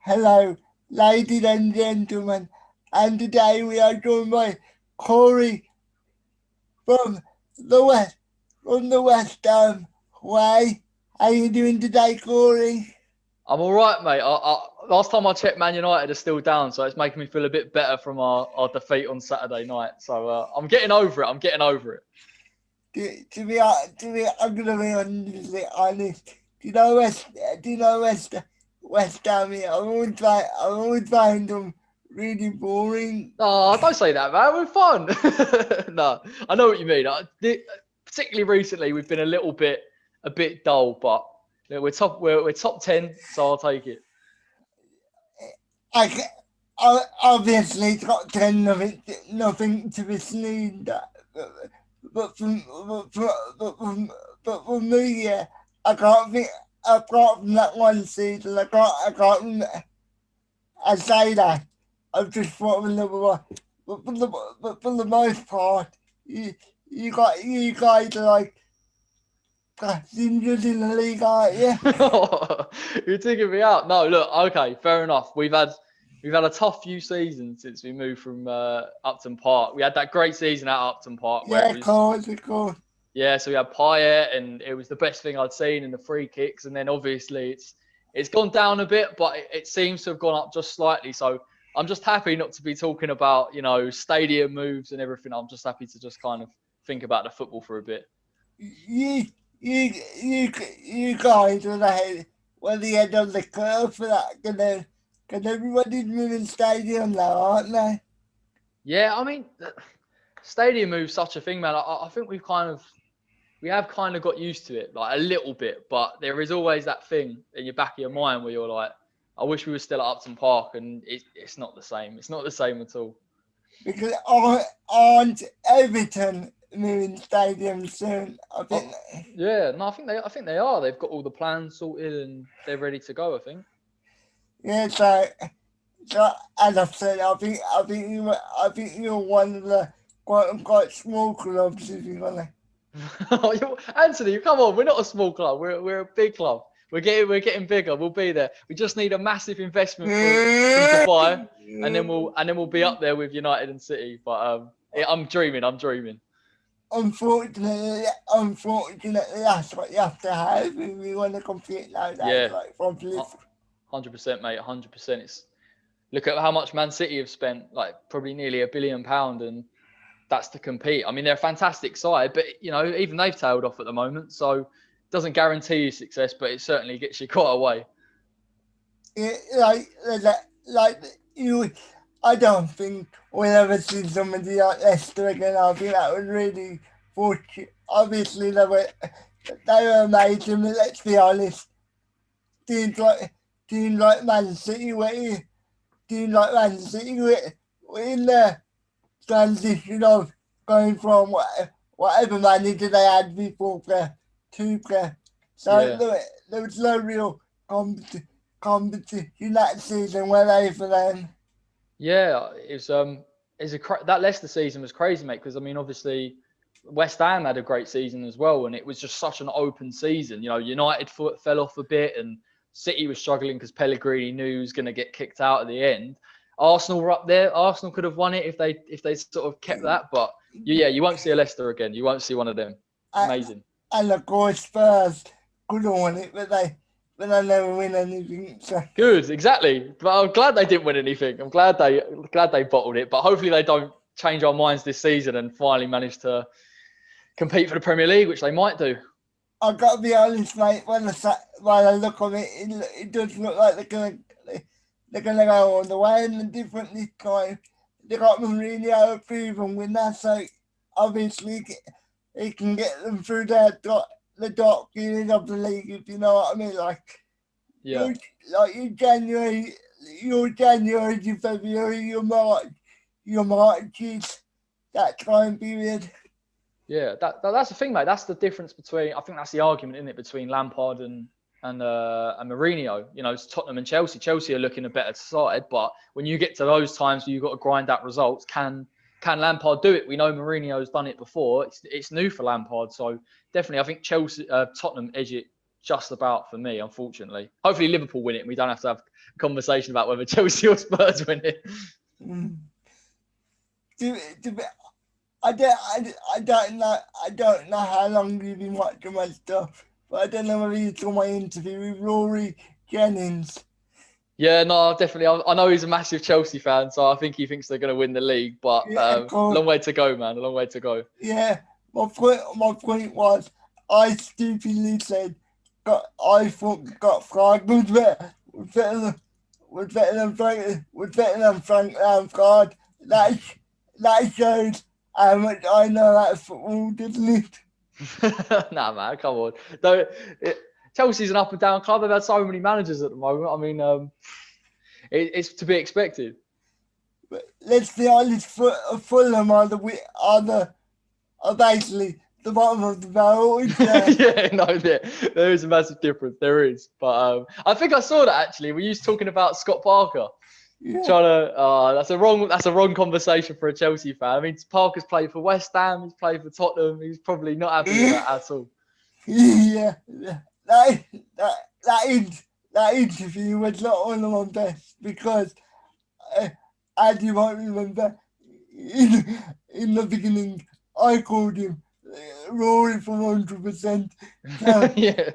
Hello, ladies and gentlemen, and today we are joined by Corey from the West, from the West Ham way. How you doing today, Corey? I'm all right, mate. Last time I checked, Man United are still down, so it's making me feel a bit better from our defeat on Saturday night. So I'm getting over it. I'm getting over it. I'm gonna be honest. Do you know West Ham? I've always find them really boring. Oh, don't say that, man. We're fun. No, I know what you mean. Particularly recently, we've been a bit dull, but we're top 10, so I'll take it. I, Obviously top 10, nothing to be sneezed at. But for me, yeah, I can't think. Apart from that one season, I say that. I've just thought of another one. But for the most part, you you guys are like passengers in the league, aren't you? You're taking me out. No, look, okay, fair enough. We've had a tough few seasons since we moved from Upton Park. We had that great season at Upton Park where it Yeah, was of course. yeah. So we had Payet, and it was the best thing I'd seen in the free kicks. And then obviously it's gone down a bit, but it seems to have gone up just slightly. So I'm just happy not to be talking about stadium moves and everything. I'm just happy to just kind of think about the football for a bit. You you guys were the head of the curve for that. Cause everybody's moving stadium now, aren't they? Yeah, I mean, stadium move's such a thing, man. I think we have kind of got used to it, like a little bit, but there is always that thing in your back of your mind where you're like, I wish we were still at Upton Park, and it's not the same. It's not the same at all. Because aren't Everton moving stadium soon? I think. Oh, yeah, no, I think they are. They've got all the plans sorted and they're ready to go. I think. Yeah, so as I said, I think you're one of the quote unquote small clubs if you're gonna. Anthony, come on. We're not a small club. We're a big club. We're getting bigger. We'll be there. We just need a massive investment for them to buy, and then we'll be up there with United and City. But I'm dreaming. I'm dreaming. Unfortunately, that's what you have to have if you want to compete nowadays, Yeah, like properly. 100%, mate. 100%. Look at how much Man City have spent. Like probably nearly £1 billion, and that's to compete. I mean, they're a fantastic side, but even they've tailed off at the moment. So it doesn't guarantee you success, but it certainly gets you quite a way. Yeah, like you, I don't think we'll ever see somebody like Leicester again. I think that was really fortunate. Obviously, they were amazing, but let's be honest, teams like teams like Man City, teams like Man City were in the transition of going from whatever manager they had before to so Yeah. there was no real competition that season, were they, for them? Yeah, that Leicester season was crazy, mate. Because I mean, obviously, West Ham had a great season as well, and it was just such an open season. United fell off a bit, and City was struggling because Pellegrini knew he was going to get kicked out at the end. Arsenal were up there. Arsenal could have won it if they sort of kept that, but yeah, you won't see a Leicester again. You won't see one of them. Uh, Amazing. and of course, Spurs could have won it, but they never win anything. So Good, exactly. But I'm glad they didn't win anything. I'm glad they bottled it. But hopefully they don't change our minds this season and finally manage to compete for the Premier League, which they might do. I've got to be honest, mate. When I look on it, it does look like they're gonna go on the way and different this time. They got Mourinho a proven winner, so obviously he can get them through the dark period of the league, if you know what I mean. Yeah, Your like your January to February, your March is that time period. yeah. That's the thing, mate. That's the difference between. I think that's the argument, isn't it, between Lampard and Mourinho. It's Tottenham and Chelsea. Chelsea are looking a better side, but when you get to those times where you've got to grind out results, can Lampard do it? We know Mourinho's done it before. It's new for Lampard, so definitely I think Tottenham edge it just about for me, unfortunately. Hopefully Liverpool win it and we don't have to have a conversation about whether Chelsea or Spurs win it. Mm. To be, I don't know how long you've been watching my stuff, but I don't know whether you saw my interview with Rory Jennings. Yeah, no, definitely. I know he's a massive Chelsea fan, so I think he thinks they're going to win the league. But Yeah, long way to go, man. A long way to go. yeah. My point was, I stupidly said, I thought got flagged was better than Frank Lampard. That shows how much I know about football, doesn't it? Nah, man, come on. Don't, Chelsea's an up and down club. They've had so many managers at the moment. I mean, it's to be expected. But let's be honest, Fulham are basically the bottom of the barrel, isn't there? Yeah, no, there is a massive difference. There is, but I think I saw that actually. We used talking about Scott Parker. Yeah, Trying to, that's a wrong conversation for a Chelsea fan. I mean, Parker's played for West Ham. He's played for Tottenham. He's probably not happy with that at all. yeah. That that that, in, that interview was not one of my best because, uh, as you might remember, in the beginning, I called him Rory for 100%. So, Yeah,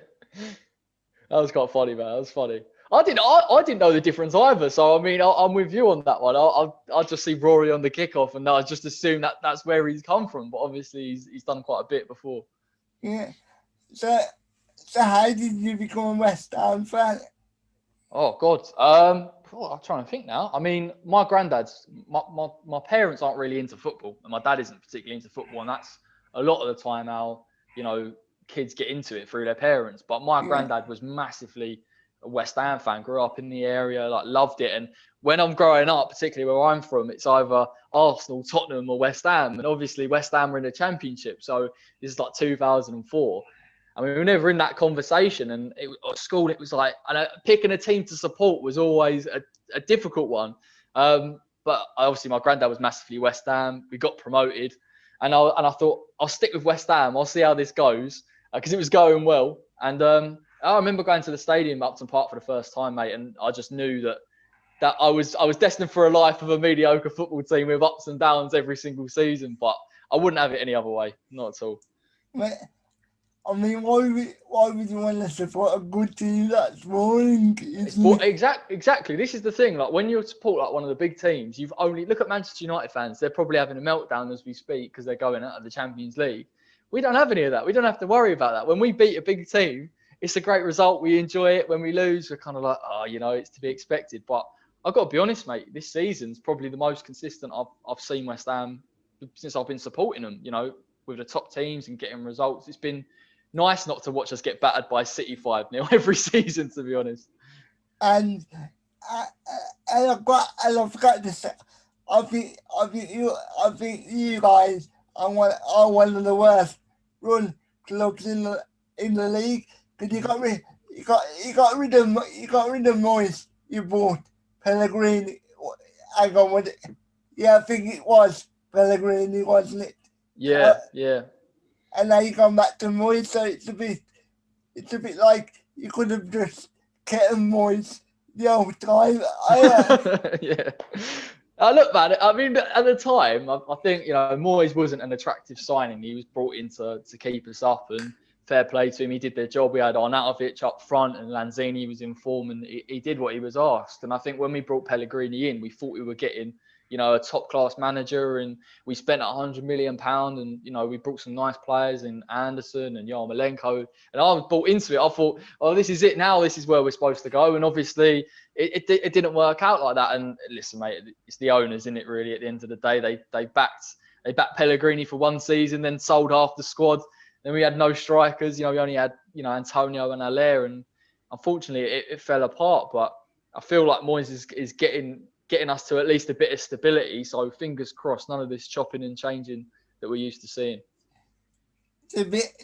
that was quite funny, man. That was funny. I didn't know the difference either. So I mean, I'm with you on that one. I'll just see Rory on the kickoff, and I just assume that that's where he's come from. But obviously, he's done quite a bit before. yeah. So, so how did you become a West Ham fan? Oh God. I'm trying to think now. I mean, my parents aren't really into football, and my dad isn't particularly into football, and that's a lot of the time how you know kids get into it through their parents. But my Yeah, granddad was massively a West Ham fan. Grew up in the area, like loved it. And when I'm growing up, particularly where I'm from, it's either Arsenal, Tottenham, or West Ham. And obviously, West Ham were in the Championship, so this is like 2004. I mean, we were never in that conversation. And at school, it was like, and picking a team to support was always a difficult one. But obviously, my granddad was massively West Ham. We got promoted. And I thought, I'll stick with West Ham. I'll see how this goes because it was going well. And I remember going to the stadium, Upton Park, for the first time, mate. And I just knew that I was destined for a life of a mediocre football team with ups and downs every single season. But I wouldn't have it any other way. Not at all. but I mean, why would you want to support a good team that's boring, isn't it? Exactly. This is the thing. Like when you support like one of the big teams, you've only look at Manchester United fans. They're probably having a meltdown as we speak because they're going out of the Champions League. We don't have any of that. We don't have to worry about that. When we beat a big team, it's a great result. We enjoy it. When we lose, we're kind of like, oh, it's to be expected. But I've got to be honest, mate. This season's probably the most consistent I've seen West Ham since I've been supporting them. With the top teams and getting results. It's been nice not to watch us get battered by City 5-0 every season, to be honest. And I forgot to say, I think you guys are one of the worst run clubs in the league because you got rid of Moyes. You bought Pellegrini. Hang on, was it? Yeah, I think it was Pellegrini, wasn't it? Yeah, yeah. And now you come back to Moyes, so it's a bit like you could have just kept Moyes the whole time. Yeah. Look, man, I mean, at the time, I think, Moyes wasn't an attractive signing. He was brought in to keep us up, and fair play to him. He did their job. We had Arnautovic up front, and Lanzini was in form, and he did what he was asked. And I think when we brought Pellegrini in, we thought we were getting, a top-class manager, and we spent £100 million, and, we brought some nice players in Anderson and Yarmolenko. And I was bought into it. I thought, oh, this is it now. This is where we're supposed to go. And obviously, it didn't work out like that. And listen, mate, it's the owners, isn't it, really, at the end of the day? They backed Pellegrini for one season, then sold half the squad. Then we had no strikers. We only had, Antonio and Allaire. And unfortunately, it fell apart. But I feel like Moyes is getting us to at least a bit of stability. So fingers crossed, none of this chopping and changing that we're used to seeing. So basically,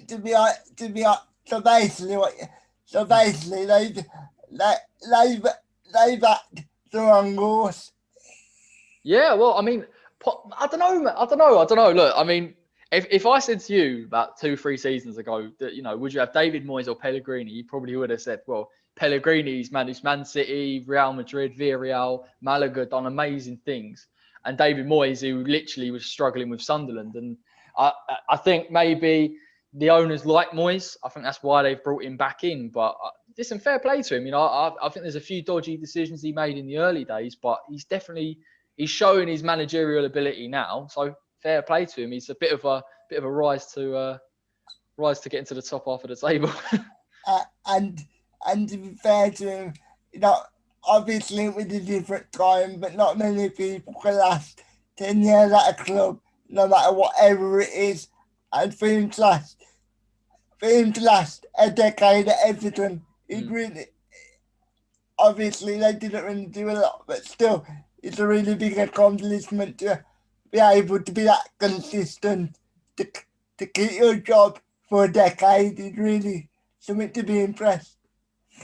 they backed the wrong horse. Yeah, well, I mean, I don't know. Look, I mean, if I said to you about 2-3 seasons ago that, would you have David Moyes or Pellegrini, you probably would have said, well, Pellegrini's managed Man City, Real Madrid, Villarreal, Malaga, done amazing things, and David Moyes, who literally was struggling with Sunderland. And I think maybe the owners like Moyes. I think that's why they've brought him back in. But listen, fair play to him. I think there's a few dodgy decisions he made in the early days, but he's showing his managerial ability now. So fair play to him. He's a bit of a rise to get into the top half of the table. and and to be fair to him, you know, obviously it was a different time, but not many people can last 10 years at a club, no matter whatever it is. And for him to last a decade at Everton, it really, obviously they didn't really do a lot, but still, it's a really big accomplishment to be able to be that consistent, to, to keep your job for a decade. It's really something to be impressed.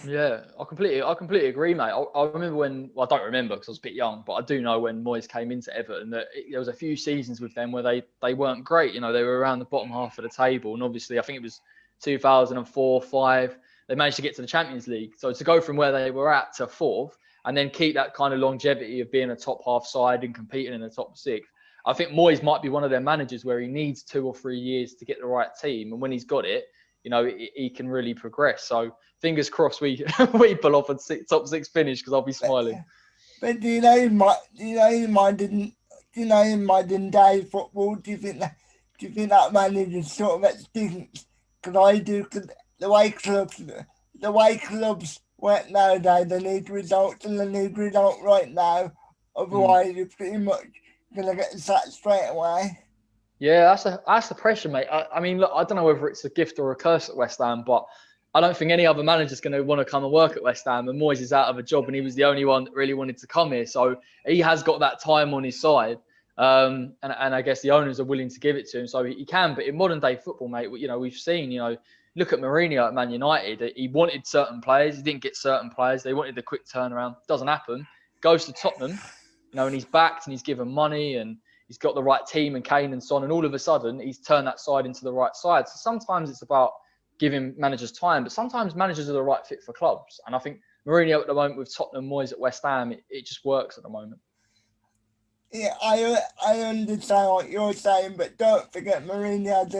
Yeah, I completely agree, mate. I remember I don't remember because I was a bit young, but I do know when Moyes came into Everton that there was a few seasons with them where they weren't great. They were around the bottom half of the table, and obviously I think it was 2004-05. They managed to get to the Champions League, so to go from where they were at to fourth, and then keep that kind of longevity of being a top half side and competing in the top six. I think Moyes might be one of their managers where he needs 2 or 3 years to get the right team, and when he's got it, he can really progress. So fingers crossed we pull off a top 6 finish, because I'll be smiling. But in modern day football, do you think that manager's sort of extinct? Because I do. Cause the way clubs work nowadays, they need results and they need results right now. Otherwise, you're pretty much gonna get sacked straight away. Yeah, that's the pressure, mate. I mean, look, I don't know whether it's a gift or a curse at West Ham, but I don't think any other manager's going to want to come and work at West Ham. And Moyes is out of a job, and he was the only one that really wanted to come here. So he has got that time on his side. And I guess the owners are willing to give it to him, so he can. But in modern day football, mate, we've seen, look at Mourinho at Man United. He wanted certain players, he didn't get certain players. They wanted the quick turnaround. Doesn't happen. Goes to Tottenham, and he's backed and he's given money and he's got the right team and Kane and Son, and all of a sudden he's turned that side into the right side. So sometimes it's about giving managers time, but sometimes managers are the right fit for clubs. And I think Mourinho at the moment with Tottenham, Moyes at West Ham, it just works at the moment. Yeah, I understand what you're saying, but don't forget Mourinho's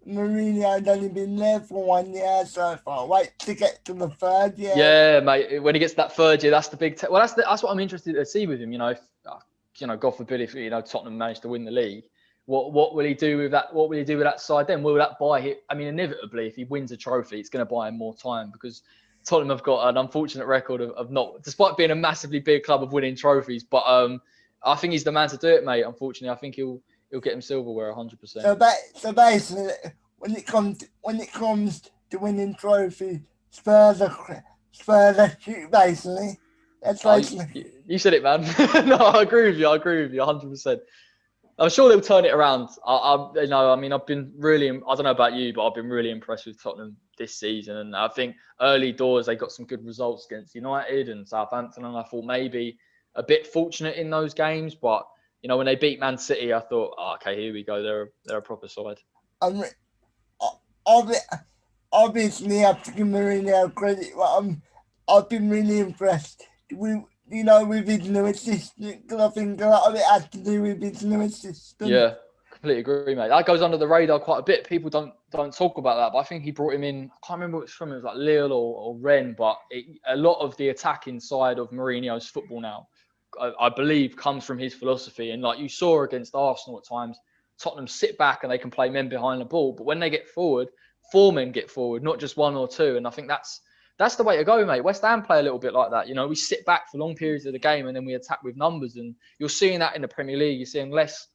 only been there for 1 year so far. Wait to get to the third year. Yeah, mate. When he gets to that third year, that's the big. Well, that's what I'm interested to see with him. If God forbid, if Tottenham managed to win the league, what will he do with that? What will he do with that side then? Will that buy him? I mean, inevitably, if he wins a trophy, it's going to buy him more time, because Tottenham have got an unfortunate record of not, despite being a massively big club, of winning trophies. But I think he's the man to do it, mate. Unfortunately, I think he'll get him silverware 100%. So basically, when it comes to winning trophies, Spurs are shit, basically. That's basically. You said it, man. No, I agree with you. 100%. I'm sure they'll turn it around. I've been really, I don't know about you, but I've been really impressed with Tottenham this season. And I think early doors, they got some good results against United and Southampton. And I thought maybe a bit fortunate in those games. But, when they beat Man City, I thought, okay, here we go. They're a proper side. Obviously, I have to give Mourinho credit, but I've been really impressed with his new assistant, because I think a lot of it has to do with his new assistant. Yeah, completely agree, mate. That goes under the radar quite a bit. People don't talk about that, but I think he brought him in. I can't remember which from. It was like Lille or Rennes, but a lot of the attacking side of Mourinho's football now, I believe, comes from his philosophy. And like you saw against Arsenal at times, Tottenham sit back and they can play men behind the ball, but when they get forward, 4 men get forward, not just 1 or 2. And I think that's the way to go, mate. West Ham play a little bit like that. We sit back for long periods of the game and then we attack with numbers. And you're seeing that in the Premier League. You're seeing less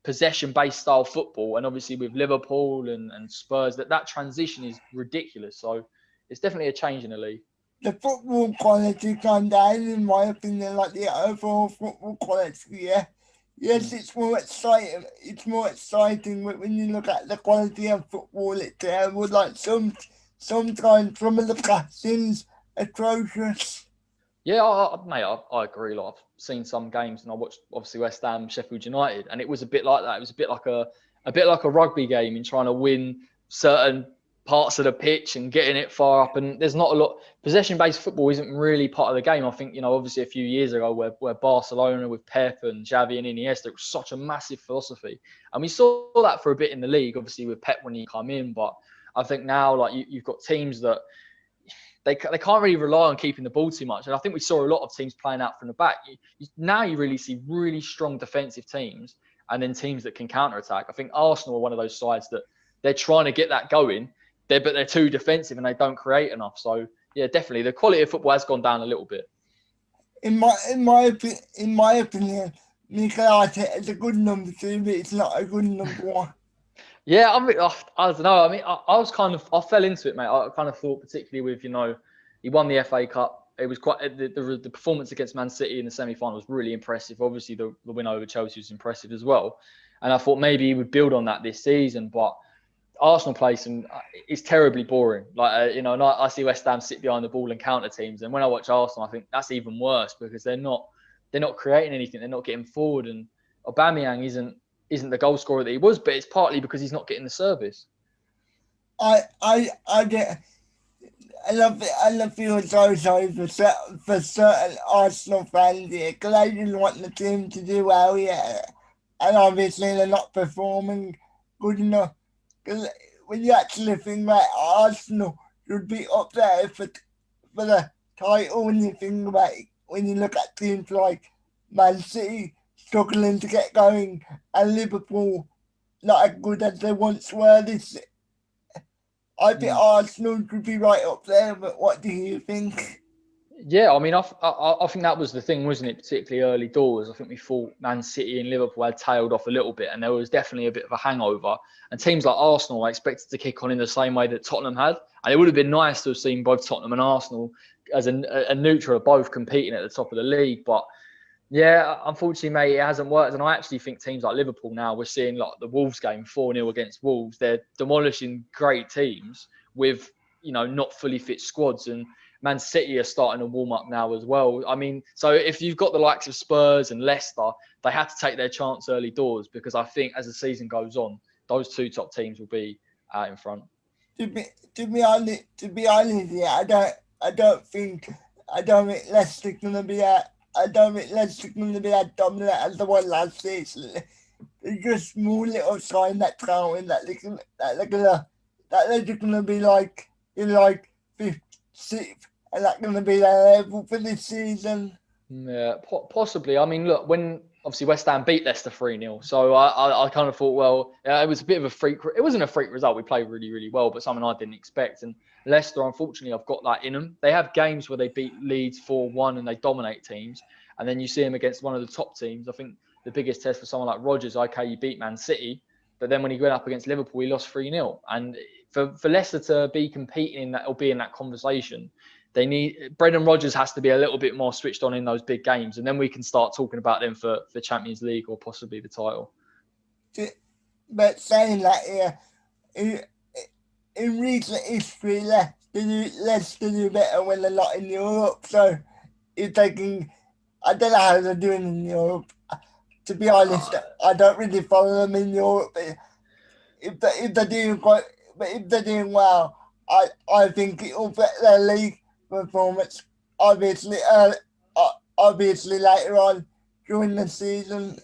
possession-based style football. And obviously with Liverpool and Spurs, that transition is ridiculous. So it's definitely a change in the league. The football quality gone down, in my opinion, like the overall football quality, yeah. Yes, it's more exciting. It's more exciting, but when you look at the quality of football, it's terrible. Like sometimes some of the castings atrocious. Yeah, mate, I agree. Like, I've seen some games and I watched obviously West Ham, Sheffield United, and it was a bit like that. It was a bit like a a bit like a rugby game in trying to win certain parts of the pitch and getting it far up. And there's not a lot. Possession-based football isn't really part of the game. I think, obviously a few years ago where Barcelona with Pep and Xavi and Iniesta, it was such a massive philosophy. And we saw that for a bit in the league, obviously with Pep when he come in. But I think now, like, you've got teams that they can't really rely on keeping the ball too much. And I think we saw a lot of teams playing out from the back. Now you really see really strong defensive teams and then teams that can counter-attack. I think Arsenal are one of those sides that they're trying to get that going, but they're too defensive and they don't create enough. So, yeah, definitely. The quality of football has gone down a little bit. In my opinion, Mikel Arteta is a good number 2, but it's not a good number 1. Yeah, I don't know. I mean, I fell into it, mate. I kind of thought, particularly with, he won the FA Cup. It was quite the performance against Man City in the semi-final was really impressive. Obviously, the win over Chelsea was impressive as well. And I thought maybe he would build on that this season, but Arsenal play it's terribly boring. Like, and I see West Ham sit behind the ball and counter teams. And when I watch Arsenal, I think that's even worse because they're not creating anything. They're not getting forward. And Aubameyang isn't the goal scorer that he was, but it's partly because he's not getting the service. I get. I love feeling so sorry for certain Arsenal fans here because I just want the team to do well, yeah. And obviously they're not performing good enough. Because when you actually think about Arsenal should be up there for the title, when you think about it, when you look at teams like Man City struggling to get going and Liverpool not as good as they once were this, I think Arsenal could be right up there, but what do you think? Yeah, I mean, I think that was the thing, wasn't it? Particularly early doors. I think we thought Man City and Liverpool had tailed off a little bit, and there was definitely a bit of a hangover. And teams like Arsenal, I expected to kick on in the same way that Tottenham had. And it would have been nice to have seen both Tottenham and Arsenal as a neutral, both competing at the top of the league. But yeah, unfortunately, mate, it hasn't worked. And I actually think teams like Liverpool now, we're seeing like the Wolves game 4-0 against Wolves. They're demolishing great teams with, not fully fit squads. And Man City are starting to warm up now as well. I mean, so if you've got the likes of Spurs and Leicester, they have to take their chance early doors because I think as the season goes on, those two top teams will be out in front. To be honest, yeah, I don't think Leicester's gonna be I don't think Leicester's gonna be as dominant as the one last season. It's just small little sign that counting that they're just gonna be like in like fifth, sixth, and that's gonna be their level for this season. Yeah, possibly. I mean, look, when obviously West Ham beat Leicester 3-0, so I kind of thought, well, yeah, it was a bit of a freak. It wasn't a freak result. We played really, really well, but something I didn't expect. And Leicester, unfortunately, I've got that in them. They have games where they beat Leeds 4-1 and they dominate teams, and then you see them against one of the top teams. I think the biggest test for someone like Rodgers, okay, you beat Man City, but then when he went up against Liverpool, he lost 3-0. And for Leicester to be competing in that or be in that conversation, Brendan Rodgers has to be a little bit more switched on in those big games, and then we can start talking about them for Champions League or possibly the title. But saying that, yeah, in recent history, Leicester do better when they're not in Europe. So if they can, I don't know how they're doing in Europe. To be honest, I don't really follow them in Europe. But if they're doing quite, but if they're doing well, I think it will affect their league performance. Obviously, obviously later on during the season.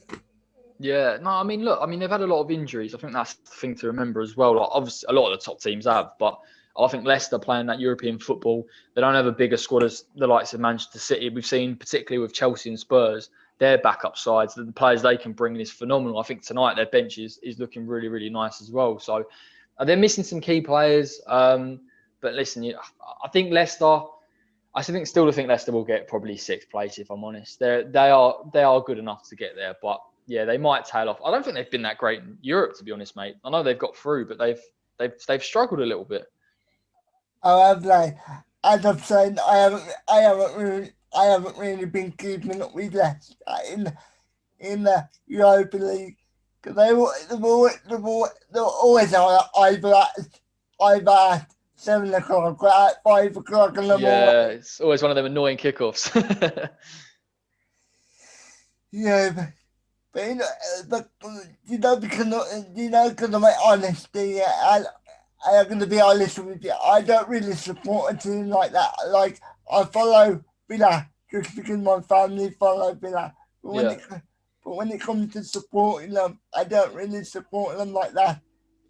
Yeah, no, I mean, look, they've had a lot of injuries. I think that's the thing to remember as well. Like, obviously, a lot of the top teams have, but I think Leicester playing that European football, they don't have a bigger squad as the likes of Manchester City. We've seen, particularly with Chelsea and Spurs, their backup sides, the players they can bring in is phenomenal. I think tonight their bench is looking really, really nice as well. So they're missing some key players. But listen, I think Leicester. I still think Leicester will get probably sixth place if I'm honest. They are good enough to get there, but yeah, they might tail off. I don't think they've been that great in Europe, to be honest, mate. I know they've got through, but they've struggled a little bit. I have like, as I've said, I haven't really been keeping up with Leicester in the Europa League because they're always either at 7 o'clock or at 5 o'clock in the morning. Yeah, it's always one of them annoying kickoffs. Yeah, But but because of my honesty, I'm going to be honest with you. I don't really support a team like that. Like I follow Villa just because my family follow Villa. But when Yeah. it but when it comes to supporting them, I don't really support them like that.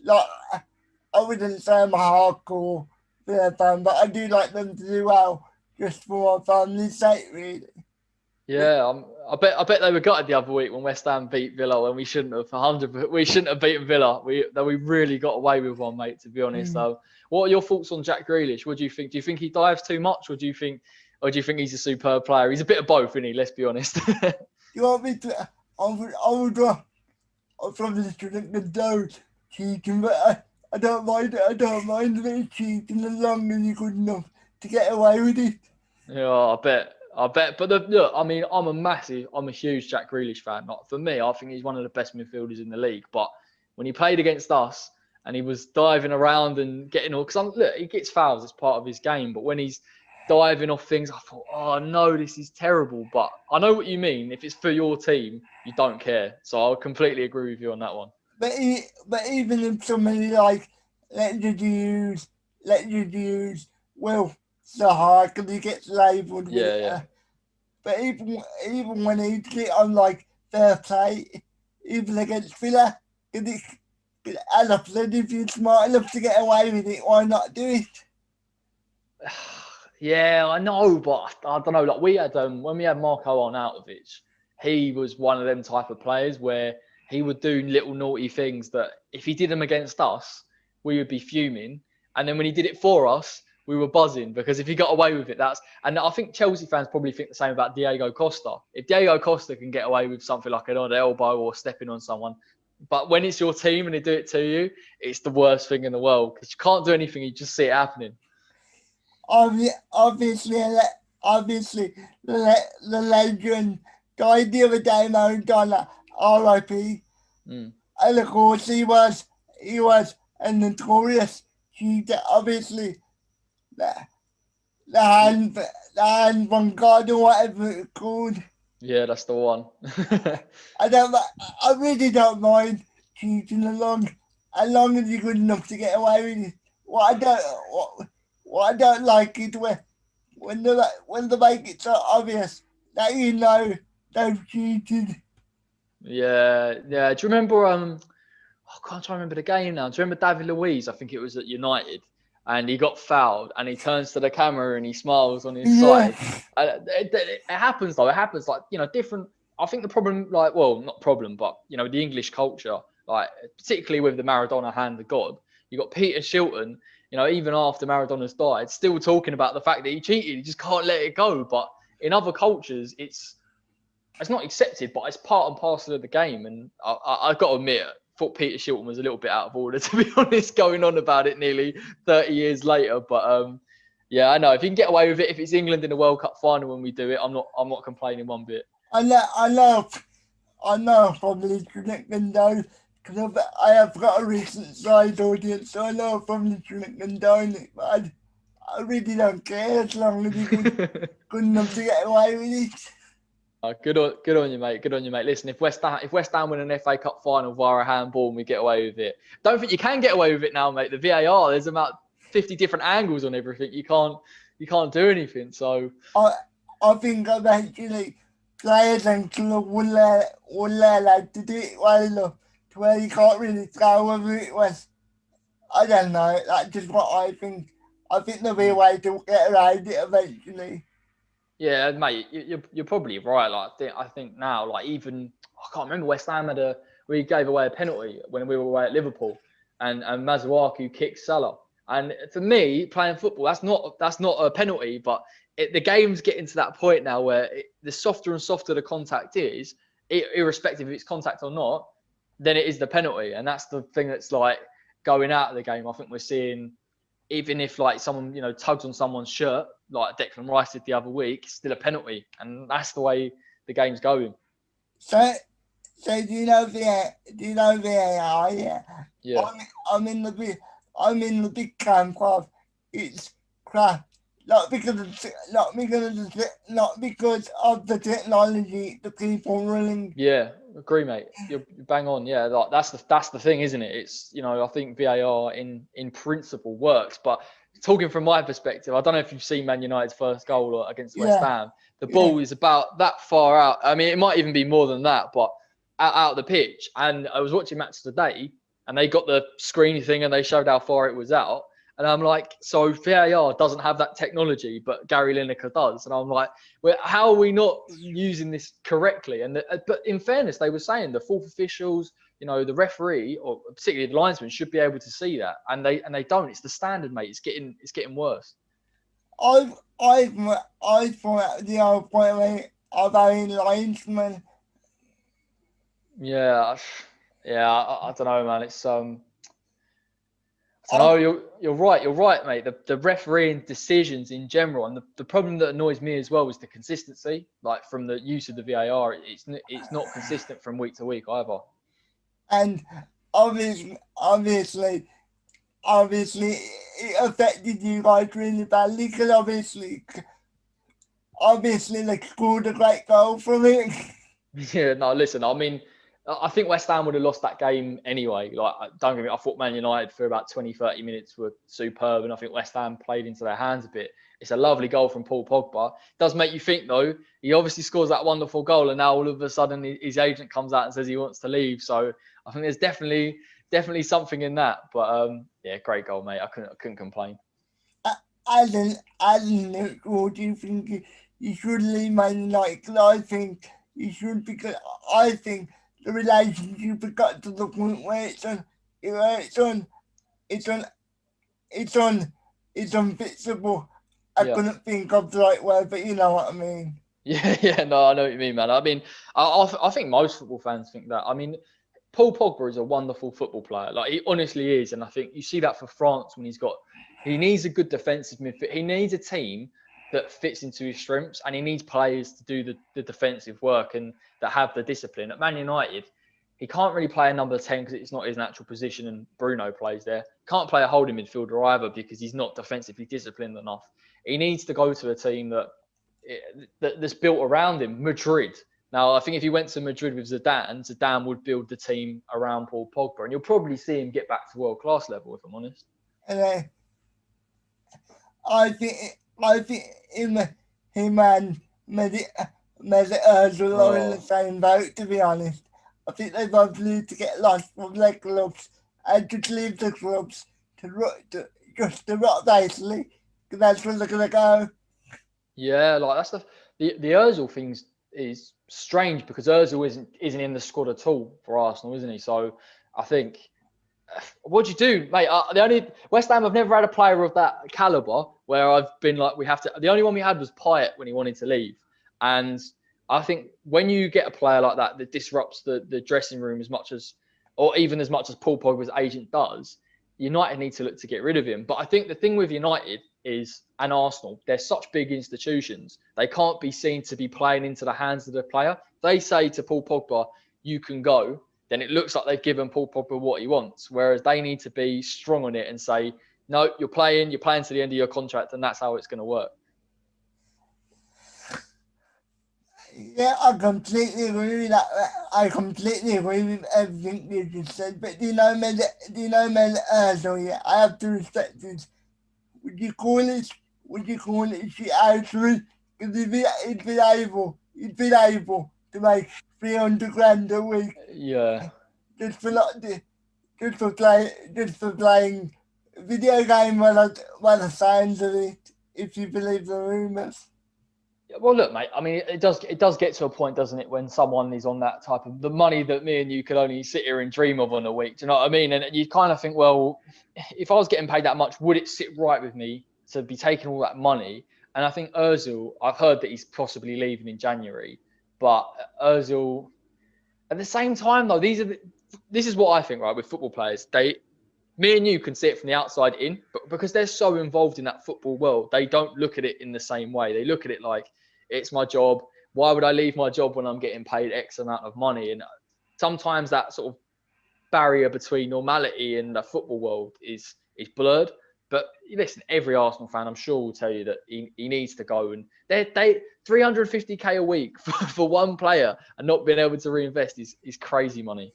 Like I wouldn't say I'm a hardcore Villa fan, but I do like them to do well, just for my family's sake, really. Yeah, I bet they were gutted the other week when West Ham beat Villa when we shouldn't have. 100, we shouldn't have beaten Villa. We really got away with one, mate. To be honest, Mm. so what are your thoughts on Jack Grealish? What do you think? Do you think he dives too much, or do you think he's a superb player? He's a bit of both, isn't he? Let's be honest. You want me to? I probably shouldn't condone cheating, but I don't mind it. I don't mind a bit of cheating as long as you're good enough to get away with it. Yeah, I bet. But look, I mean, I'm a huge Jack Grealish fan. Like for me, I think he's one of the best midfielders in the league. But when he played against us and he was diving around and getting all, because look, he gets fouls, it's part of his game. But when he's diving off things, I thought, oh no, this is terrible. But I know what you mean. If it's for your team, you don't care. So I completely agree with you on that one. But even if somebody like let's just use let's just use Will Sahar because he gets labelled with Yeah, it. yeah. But even when he get on like fair play, even against Villa, because as I said, if you're smart enough to get away with it, why not do it? Yeah, I know, but I don't know. Like we had when we had Marco Arnautovic, he was one of them type of players where he would do little naughty things that if he did them against us, we would be fuming, and then when he did it for us, we were buzzing because if he got away with it, and I think Chelsea fans probably think the same about Diego Costa. If Diego Costa can get away with something like an odd elbow or stepping on someone, but when it's your team and they do it to you, it's the worst thing in the world because you can't do anything. You just see it happening. Obviously, obviously, the legend died the other day, Maradona, R.I.P. Mm. And of course, he was a notorious cheater. Obviously, the, the hand from God or whatever it's called. Yeah, that's the one. I don't. I really don't mind cheating as long as you're good enough to get away with it. What I don't, what I don't like is when they make it so obvious that they've cheated. Yeah, yeah. Do you remember? I can't try to remember the game now. Do you remember David Luiz? I think it was at United, and he got fouled, and he turns to the camera and he smiles on his Yeah, side. It happens though. It happens like different. I think the problem, like, well, not problem, but the English culture, like particularly with the Maradona hand of God, you got Peter Shilton. Even after Maradona's died, still talking about the fact that he cheated. He just can't let it go. But in other cultures, it's not accepted, but it's part and parcel of the game. And I've got to admit, I thought Peter Shilton was a little bit out of order, to be honest, going on about it nearly 30 years later. But yeah, I know if you can get away with it, if it's England in the World Cup final when we do it, I'm not complaining one bit. I know, I know, I know. I'm probably shouldn't down because I have got a recent size audience, so I know I probably shouldn't condone it, but I really don't care as long as you're good enough to get away with it. Good on you, mate. Good on you, mate. Listen, if West Ham win an FA Cup final via a handball and we get away with it, don't think you can get away with it now, mate. The VAR, there's about 50 different angles on everything. You can't do anything. So I I think eventually players and club will learn how to do it well enough to where you can't really tell whether it was. I don't know. That's just what I think. I think there'll be a mm, way to get around it eventually. yeah, mate, you're probably right. Like I think now, like even I can't remember West Ham we gave away a penalty when we were away at Liverpool, and Masuaku kicked Salah. And for me, playing football, that's not a penalty, but the game's getting to that point now where the softer and softer the contact is, irrespective if it's contact or not, then it is the penalty, and that's the thing that's like going out of the game. I think we're seeing even if like someone tugs on someone's shirt, like Declan Rice did the other week, it's still a penalty, and that's the way the game's going. So, so do you know VAR? Yeah, Yeah, I'm I'm in the big I'm in the big camp of it's crap. Not because of the technology, the people running yeah, Agree, mate. You're bang on. Yeah, like that's the thing, isn't it? It's, I think VAR in principle works, but talking from my perspective, I don't know if you've seen Man United's first goal against West Yeah, Ham. The yeah. ball is about that far out. I mean, it might even be more than that, but out of the pitch. And I was watching match today, and they got the screen thing and they showed how far it was out. And I'm like, so VAR doesn't have that technology, but Gary Lineker does. And I'm like, well, how are we not using this correctly? And but in fairness, they were saying the fourth officials, the referee, or particularly the linesman, should be able to see that, and they don't. It's the standard, mate. It's getting worse. I thought the old point of having linesmen. Yeah, yeah. I don't know, man. It's So I, no, you're right. You're right, mate. The refereeing decisions in general, and the problem that annoys me as well is the consistency. Like from the use of the VAR, it's not consistent from week to week either. and obviously, it affected you guys really badly because obviously, they scored a great goal from it. Yeah, no, listen, I mean, I think West Ham would have lost that game anyway. Like, don't get me, I thought Man United for about 20, 30 minutes were superb, and I think West Ham played into their hands a bit. It's a lovely goal from Paul Pogba. It does make you think, though. He obviously scores that wonderful goal, and now all of a sudden his agent comes out and says he wants to leave. So I think there's definitely something in that. But yeah, great goal, mate. I couldn't complain. Alan, what do you think he should leave Man United? Because I think he should, because I think the relationship has got to the point where it's on, it's on, it's unfixable. I Yeah. couldn't think of the right word, but you know what I mean. Yeah, yeah, no, I know what you mean, man. I mean, I think most football fans think that. I mean, Paul Pogba is a wonderful football player. Like he honestly is, and I think you see that for France when he needs a good defensive midfield. He needs a team that fits into his strengths, and he needs players to do the defensive work and that have the discipline. At Man United, he can't really play a number 10 because it's not his natural position, and Bruno plays there. Can't play a holding midfielder either because he's not defensively disciplined enough. He needs to go to a team that's built around him. Madrid. Now, I think if he went to Madrid with Zidane would build the team around Paul Pogba, and you'll probably see him get back to world class level, if I'm honest. And I think him, him and Mesut Ozil are in the Oh, same boat. To be honest, I think they both need to get lost from their clubs and just leave the clubs to rot basically. Because that's where they're gonna go. yeah, like that's the Özil thing is strange because Özil isn't in the squad at all for Arsenal, isn't he? So I think what do you do, mate? The only West Ham have never had a player of that caliber where I've been like, we have to. The only one we had was Payet when he wanted to leave, and I think when you get a player like that disrupts the dressing room as much as, or even as much as Paul Pogba's agent does, United need to look to get rid of him. But I think the thing with United is, and Arsenal, they're such big institutions. They can't be seen to be playing into the hands of the player. They say to Paul Pogba, you can go, then it looks like they've given Paul Pogba what he wants. Whereas they need to be strong on it and say, no, you're playing to the end of your contract, and that's how it's going to work. Yeah, I completely agree with that. I completely agree with everything you just said. But do you know Mesut Ozil? Yeah, I have to respect this. Would you call it? Would you call it shit outrage? Because he'd been able to make 300 grand a week Yeah. just for not just for playing video game by the sounds of it. If you believe the rumors. Well, look, mate. I mean, it does get to a point, doesn't it, when someone is on that type of the money that me and you could only sit here and dream of on a week. Do you know what I mean? And you kind of think, well, if I was getting paid that much, would it sit right with me to be taking all that money? And I think Özil, I've heard that he's possibly leaving in January, but Özil, at the same time, though, this is what I think, right, with football players. Me and you can see it from the outside in, but because they're so involved in that football world, they don't look at it in the same way. They look at it like it's my job. Why would I leave my job when I'm getting paid X amount of money? And sometimes that sort of barrier between normality and the football world is blurred. But listen, every Arsenal fan, I'm sure, will tell you that he needs to go. And they 350k a week for one player and not being able to reinvest is crazy money.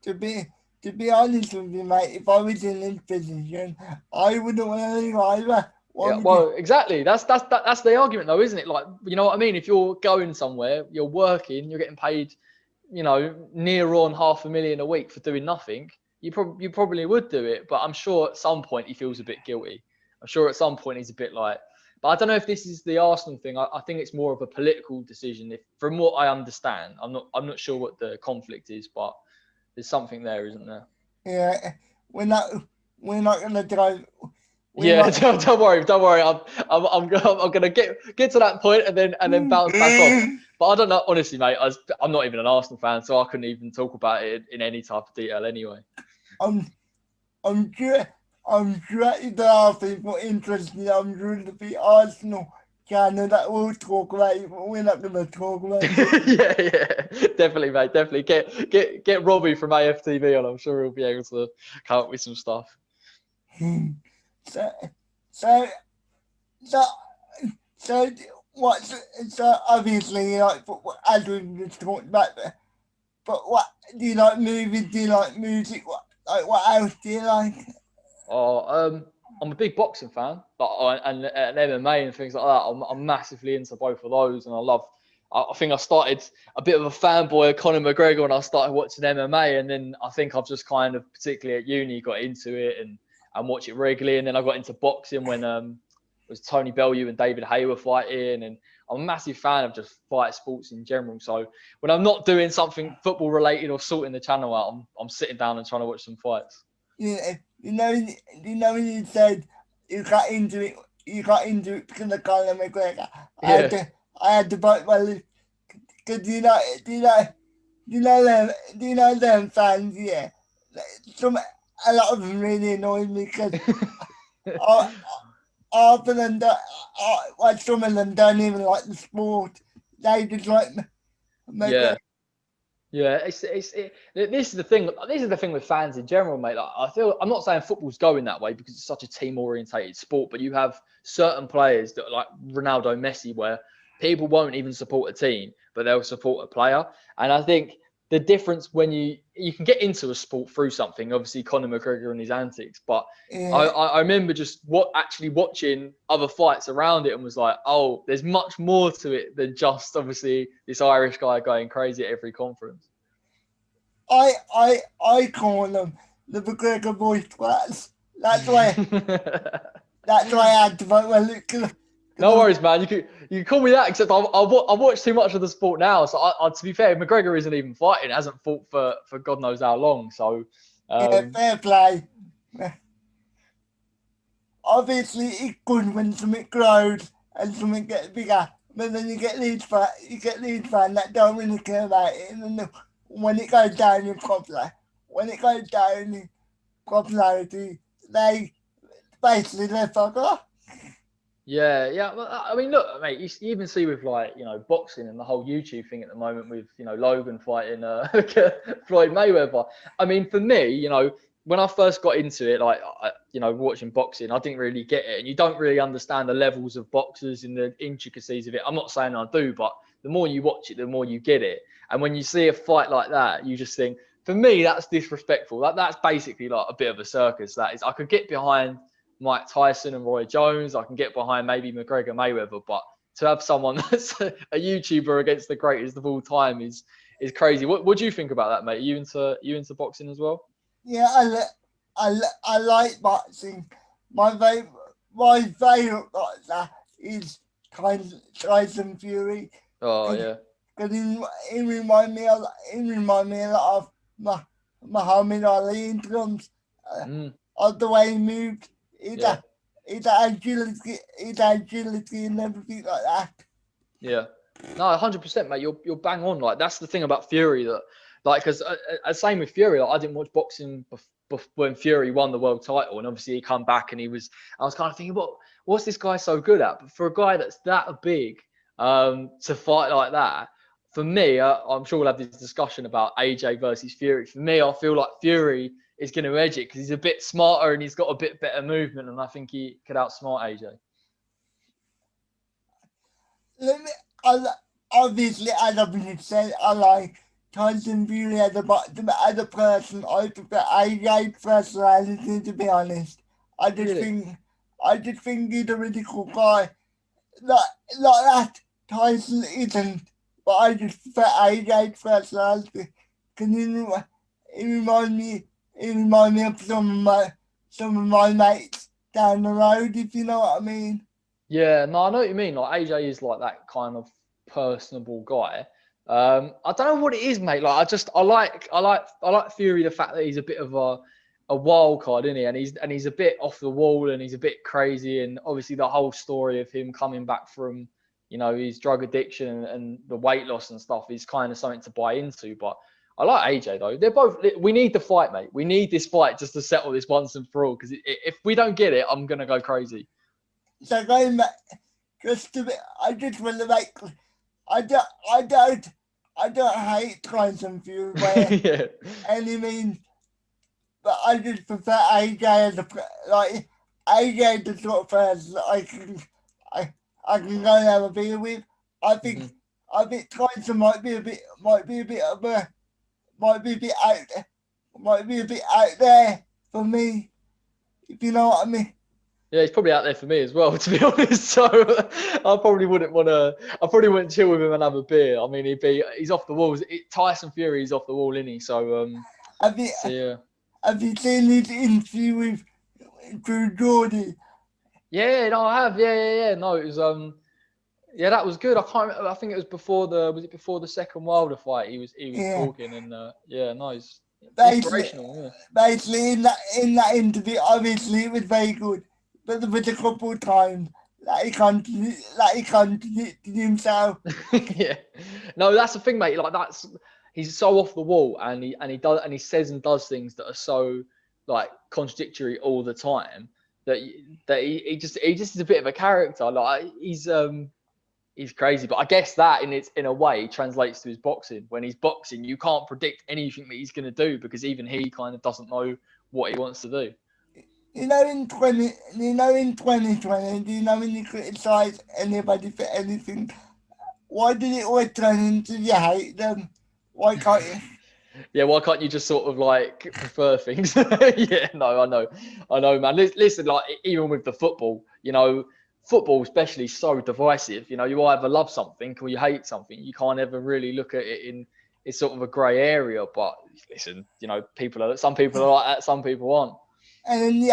To be to be honest with you, mate, if I was in this position, I wouldn't want to leave either. Why Yeah, would you? well, exactly. That's the argument, though, isn't it? Like, you know what I mean? If you're going somewhere, you're working, you're getting paid, near on 500,000 a week for doing nothing. You probably would do it, but I'm sure at some point he feels a bit guilty. I'm sure at some point he's a bit like, but I don't know if this is the Arsenal thing. I think it's more of a political decision. If from what I understand, I'm not sure what the conflict is, but there's something there, isn't there? Yeah, we're not we're not gonna drive. We're Yeah, not. don't worry, don't worry. I'm gonna get to that point and then bounce back off. But I don't know, honestly, mate. I'm not even an Arsenal fan, so I couldn't even talk about it in any type of detail anyway. I'm I'm sure I'm sure there are people interested. I'm sure to be Arsenal channel that will talk about it, but we're not gonna talk about it. Yeah, definitely, mate. Definitely get Robbie from AFTV on. I'm sure he'll be able to come up with some stuff. So so so so what's so obviously you like football as we just talked about. But what do you like movies? Do you like music? What else do you like? Oh, I'm a big boxing fan, and MMA and things like that. I'm massively into both of those, and I love. I think I started a bit of a fanboy of Conor McGregor when I started watching MMA, and then I think I've just kind of, particularly at uni, got into it and watch it regularly. And then I got into boxing when it was Tony Bellew and David Haye were fighting, and I'm a massive fan of just fight sports in general. So when I'm not doing something football related or sorting the channel out, I'm sitting down and trying to watch some fights. When you said you got into it, because of Conor McGregor. Yeah. I had to bite my lip because do you know them fans? Yeah, some a lot of them really annoy me because I, half of them, well, some of them don't even like the sport. They just like McGregor. Yeah. Yeah, this is the thing. This is the thing with fans in general, mate. Like, I feel I'm not saying football's going that way because it's such a team-orientated sport, but you have certain players that like Ronaldo, Messi, where people won't even support a team, but they'll support a player. And I think the difference when you can get into a sport through something, obviously Conor McGregor and his antics, but Yeah, I remember just actually watching other fights around it and was like, oh, there's much more to it than just obviously this Irish guy going crazy at every conference. I call them the McGregor boys twats. That's why I had to vote well because No worries, man. You can call me that. Except I watch too much of the sport now. So to be fair, McGregor isn't even fighting. Hasn't fought for God knows how long. So yeah, um, fair play. Obviously, it's good when something grows and something gets bigger. But then you get these fans that don't really care about it. And then when it goes down in when it goes down in popularity, they basically they fuck off. yeah. Well, I mean, look, mate. You even see with like boxing and the whole YouTube thing at the moment with Logan fighting Floyd Mayweather. I mean, for me, when I first got into it, like watching boxing, I didn't really get it, and you don't really understand the levels of boxers and the intricacies of it. I'm not saying I do, but the more you watch it, the more you get it. And when you see a fight like that, you just think, for me, that's disrespectful. That's basically like a bit of a circus. That is, I could get behind Mike Tyson and Roy Jones. I can get behind maybe McGregor Mayweather, but to have someone that's a YouTuber against the greatest of all time is crazy. What do you think about that, mate? Are you into boxing as well? Yeah, I like boxing. My favorite boxer is Tyson Fury. Oh Because yeah. he remind me a lot of Muhammad Ali in terms Mm, of the way he moved. His, yeah. his agility and everything like that. Yeah. No, 100%, mate. You're bang on. Like that's the thing about Fury that, like, because same with Fury. Like, I didn't watch boxing when Fury won the world title, and obviously he come back and he was. I was kind of thinking, what's this guy so good at? But for a guy that's that big, to fight like that, for me, I'm sure we'll have this discussion about AJ versus Fury. For me, I feel like Fury is going to edge it because he's a bit smarter and he's got a bit better movement, and I think he could outsmart AJ. Let me I, obviously, as I've been said, I like Tyson Fury as as a person. I prefer AJ's personality, to be honest. I just Really? think, I just think he's a really cool guy. Like, like that, Tyson isn't, but I just prefer AJ's personality. Can you, it remind me, it remind me of some of my mates down the road, if you know what I mean. Yeah, no, I know what you mean. Like AJ is like that kind of personable guy. I don't know what it is, mate. Like I like Fury. The fact that he's a bit of a wild card, isn't he? And he's a bit off the wall and he's a bit crazy. And obviously the whole story of him coming back from, his drug addiction and the weight loss and stuff is kind of something to buy into. But I like AJ though. They're both. We need the fight, mate. We need this fight just to settle this once and for all. Because if we don't get it, I'm gonna go crazy. So going back, just a bit, I just want to make, I don't, I don't, I don't hate Tyson Fury by Yeah. any means, but I just prefer AJ as like AJ the sort of person that I, I can go and have a beer with. I think, Mhm. I think Tyson might be a bit of a, might be a bit out, might be a bit out there for me, if you know what I mean. Yeah, he's probably out there for me as well, to be honest. So I probably wouldn't want to. I probably wouldn't chill with him and have a beer. I mean, he's off the walls. Tyson Fury is off the wall, isn't he? So Have you, so yeah, have you seen his interview with Drew Jordy? yeah, no, I have, yeah. No, it was yeah, that was good. I can't remember. I think it was before the second Wilder fight. He was Yeah, talking and yeah, no, it's basically, inspirational. basically in that interview, obviously it was very good, but there was a couple of times that he contradicted himself. Yeah, yeah. No, that's the thing, mate. Like he's so off the wall, and he says and does things that are so like contradictory all the time that he just is a bit of a character. Like he's crazy, but I guess that in a way translates to his boxing. When he's boxing, you can't predict anything that he's going to do because even he kind of doesn't know what he wants to do. In 2020, do you know when you criticize anybody for anything? Why did it always turn into you hate them? Why can't you? Yeah, why can't you just sort of like prefer things? Yeah, no, I know, man. Listen, like even with the football, football especially is so divisive. You either love something or you hate something. You can't ever really look at it in it's sort of a grey area. But listen, some people are like that, some people aren't. And then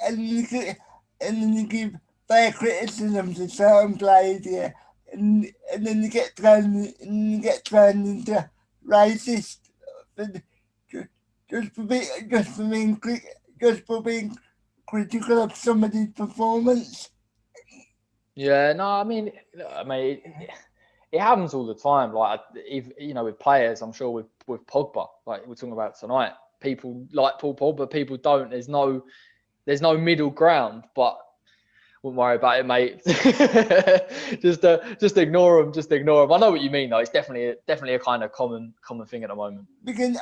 and then you give fair criticism to certain players here, and then you get turned into racist for, just for just for being critical of somebody's performance. Yeah, no, I mean, it happens all the time. Like, if with players, I'm sure with Pogba, like we're talking about tonight, people like Paul Pogba, people don't. There's no middle ground, but wouldn't worry about it, mate. Just ignore them. Just ignore them. I know what you mean, though. It's definitely a kind of common thing at the moment. Because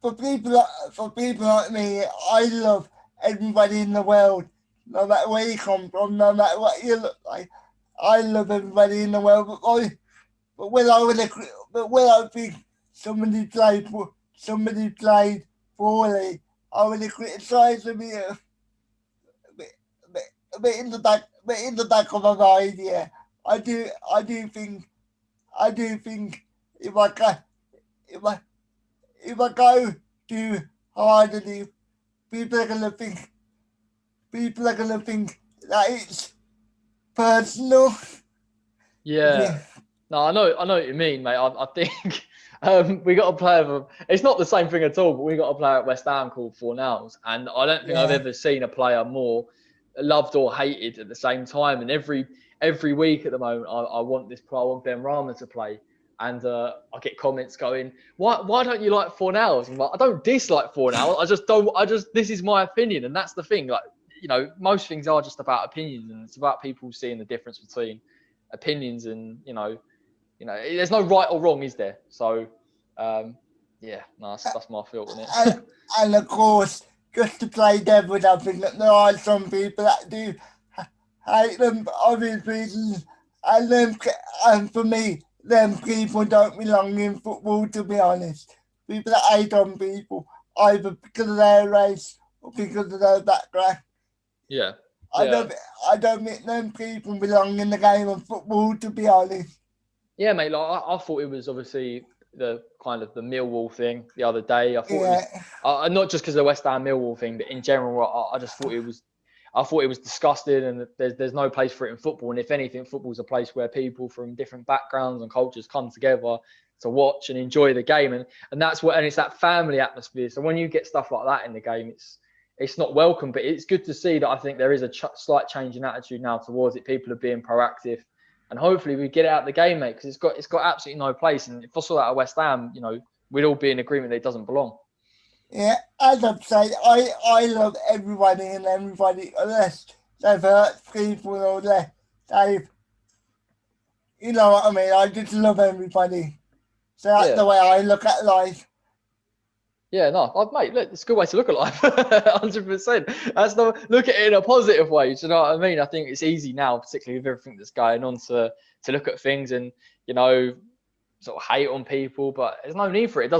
for people like me, I love everybody in the world, no matter where you come from, no matter what you look like. I love everybody in the world, but when I think somebody played poorly, I would criticise them here, but in the back of my mind, yeah, I do think, I do think if I can, if I if I go too hard on you, people are gonna think people are gonna think that it's personal. Yeah. Yeah, No, I know what you mean, mate. I think we got a player. It's not the same thing at all, but we got a player at West Ham called Fornals, and I don't think I've yeah. ever seen a player more loved or hated at the same time. And every week at the moment, I want this player, I want Ben Rama to play, and I get comments going, why don't you like Fornals? I'm like, I don't dislike Fornals. I just don't. This is my opinion, and that's the thing. Like most things are just about opinions, and it's about people seeing the difference between opinions and there's no right or wrong, is there? So um yeah, no, that's my feel on And, it. and of course, just to play devil's advocate, there are some people that do hate them for obvious reasons, and for me, them people don't belong in football, to be honest. People that hate on people, either because of their race or because of their background. Yeah, I yeah, don't, I don't think them people belong in the game of football, to be honest. yeah, mate. Like I thought it was obviously the kind of the Millwall thing the other day. I thought it was Yeah, not just because of the West Ham Millwall thing, but in general, I just thought it was. I thought it was disgusting, and there's no place for it in football. And if anything, football's a place where people from different backgrounds and cultures come together to watch and enjoy the game, and that's what, and it's that family atmosphere. So when you get stuff like that in the game, it's not welcome, but it's good to see that I think there is a slight change in attitude now towards it. People are being proactive, and hopefully we get it out of the game, mate, because it's got absolutely no place. And if I saw that at West Ham, we'd all be in agreement that it doesn't belong. yeah. As I've said, I love everybody and everybody unless they've hurt people or they've, you know what I mean. I just love everybody. So that's Yeah. the way I look at life. Yeah, no, mate, look, it's a good way to look at life. 100%. That's the look at it in a positive way. Do you know what I mean? I think it's easy now, particularly with everything that's going on, to look at things and you know sort of hate on people, but there's no need for it. It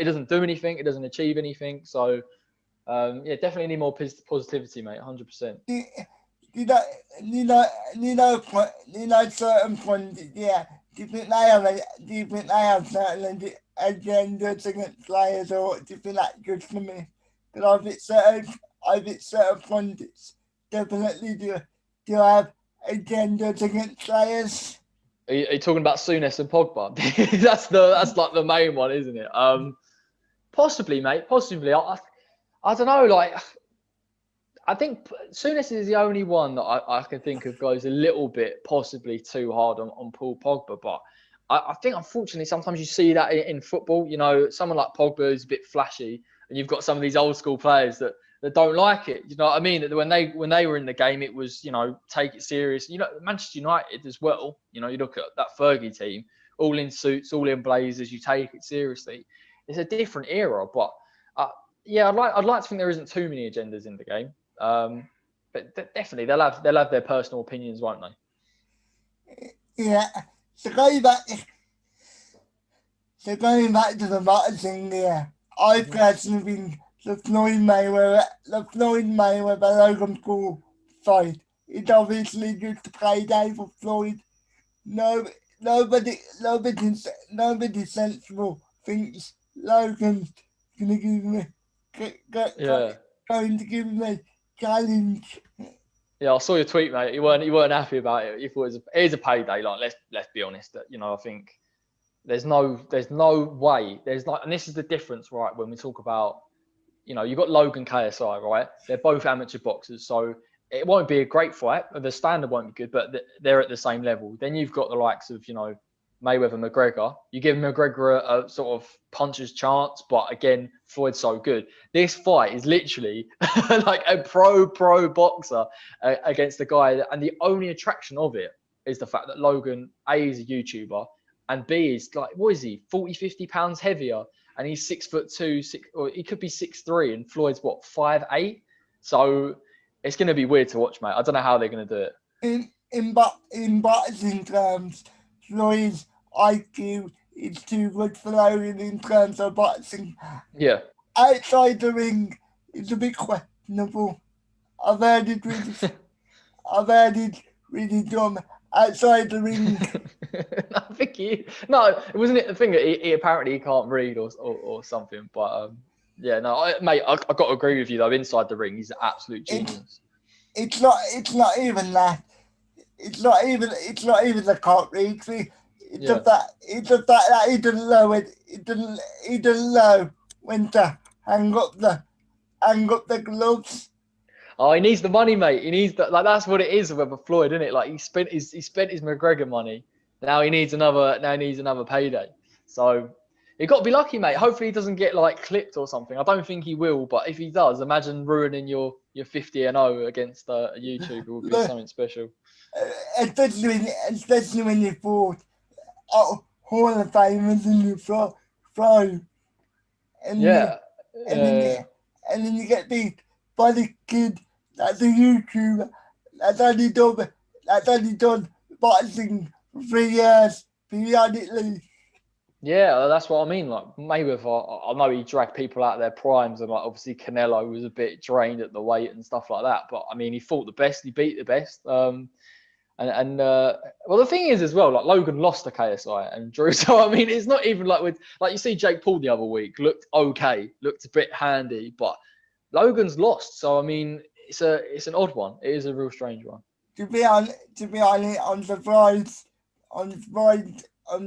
doesn't do anything. It doesn't achieve anything. So yeah, definitely need more positivity, mate. 100%. You, you know, you know, certain points. Yeah. Do you think they have certain agendas against players, or do you think that just for me? Because I've hit certain points. Definitely do have agendas against players. Are you talking about Souness and Pogba? That's like the main one, isn't it? Possibly, mate. Possibly. I don't know. Like I think Souness is the only one that I can think of goes a little bit possibly too hard on Paul Pogba. But I think unfortunately sometimes you see that in football. Someone like Pogba is a bit flashy, and you've got some of these old school players that don't like it. You know what I mean? That when they were in the game, it was take it serious. Manchester United as well. You look at that Fergie team, all in suits, all in blazers. You take it seriously. It's a different era, but yeah, I'd like to think there isn't too many agendas in the game. But definitely they'll have their personal opinions, won't they? Yeah. So going back, going back to the boxing there, I Mm-hmm. personally think the Floyd Mayweather Logan Paul fight. It's obviously just a payday for Floyd. No, nobody sensible thinks Logan's gonna give me, Yeah, going to give me challenge. yeah. I saw your tweet, mate. You weren't happy about it. You thought it is a payday. Like let's be honest. I think there's no way. There's like, and this is the difference, right? When we talk about you've got Logan KSI, right? They're both amateur boxers, so it won't be a great fight. The standard won't be good, but they're at the same level. Then you've got the likes of Mayweather, McGregor. You give McGregor a sort of puncher's chance, but again, Floyd's so good. This fight is literally like a pro boxer against a guy, and the only attraction of it is the fact that Logan A is a YouTuber, and B is like, what is he, 40, 50 pounds heavier, and he's 6'2", or he could be 6'3", and Floyd's what, 5'8". So it's going to be weird to watch, mate. I don't know how they're going to do it. In boxing terms, Floyd's IQ is too good for Logan in terms of boxing. Yeah. Outside the ring, it's a bit questionable. I've heard it really, I've heard it really dumb. Outside the ring, I think no, wasn't it the thing that he apparently he can't read or something. But yeah, no, mate, I got to agree with you though. Inside the ring, he's an absolute it's genius. it's not even that. It's not even the can't read thing. Yeah. It's the fact that he doesn't know when to hang up the gloves. Oh, he needs the money, mate. He needs that. Like that's what it is with Floyd, isn't it? Like he spent his McGregor money. Now he needs another. Now he needs another payday. So you got to be lucky, mate. Hopefully he doesn't get like clipped or something. I don't think he will, but if he does, imagine ruining your 50-0 against a YouTuber would be Look, something special. especially when you fought Hall of Famers in the pro, and you, Yeah. and then Uh, you get beat by the kid that's a YouTuber that's only done boxing for 3 years. periodically. Yeah, that's what I mean. Like Mayweather, I know he dragged people out of their primes, and like obviously Canelo was a bit drained at the weight and stuff like that. But I mean, he fought the best, he beat the best. And well, the thing is as well, like Logan lost to KSI and Drew. So I mean, it's not even like with like you see Jake Paul the other week looked okay, looked a bit handy, but Logan's lost. So I mean, it's an odd one. It is a real strange one. To be honest, I'm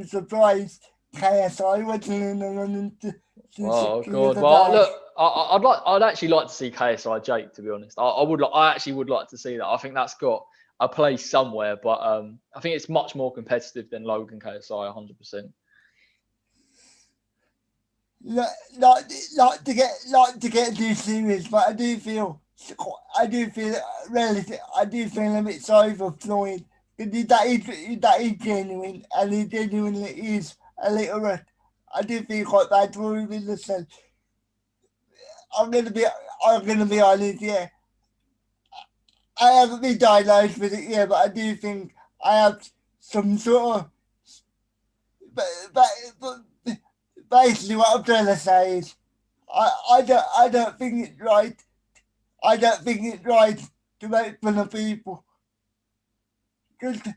surprised KSI wasn't in the running to Oh secure God! the Well, bag. look, I'd actually like to see KSI Jake. To be honest, I actually would like to see that. I think that's got a place somewhere, but I think it's much more competitive than Logan KSI, 100%. Not to get too serious, but I do feel a bit sorry for Floyd because that is genuine, and he genuinely is a little rough. I do feel quite bad for him in the sense. I'm gonna be I'm gonna be honest, yeah. I haven't been diagnosed with it yet, but I do think I have some sort of. But basically, what I'm trying to say is, I don't think it's right. I don't think it's right to make fun of people just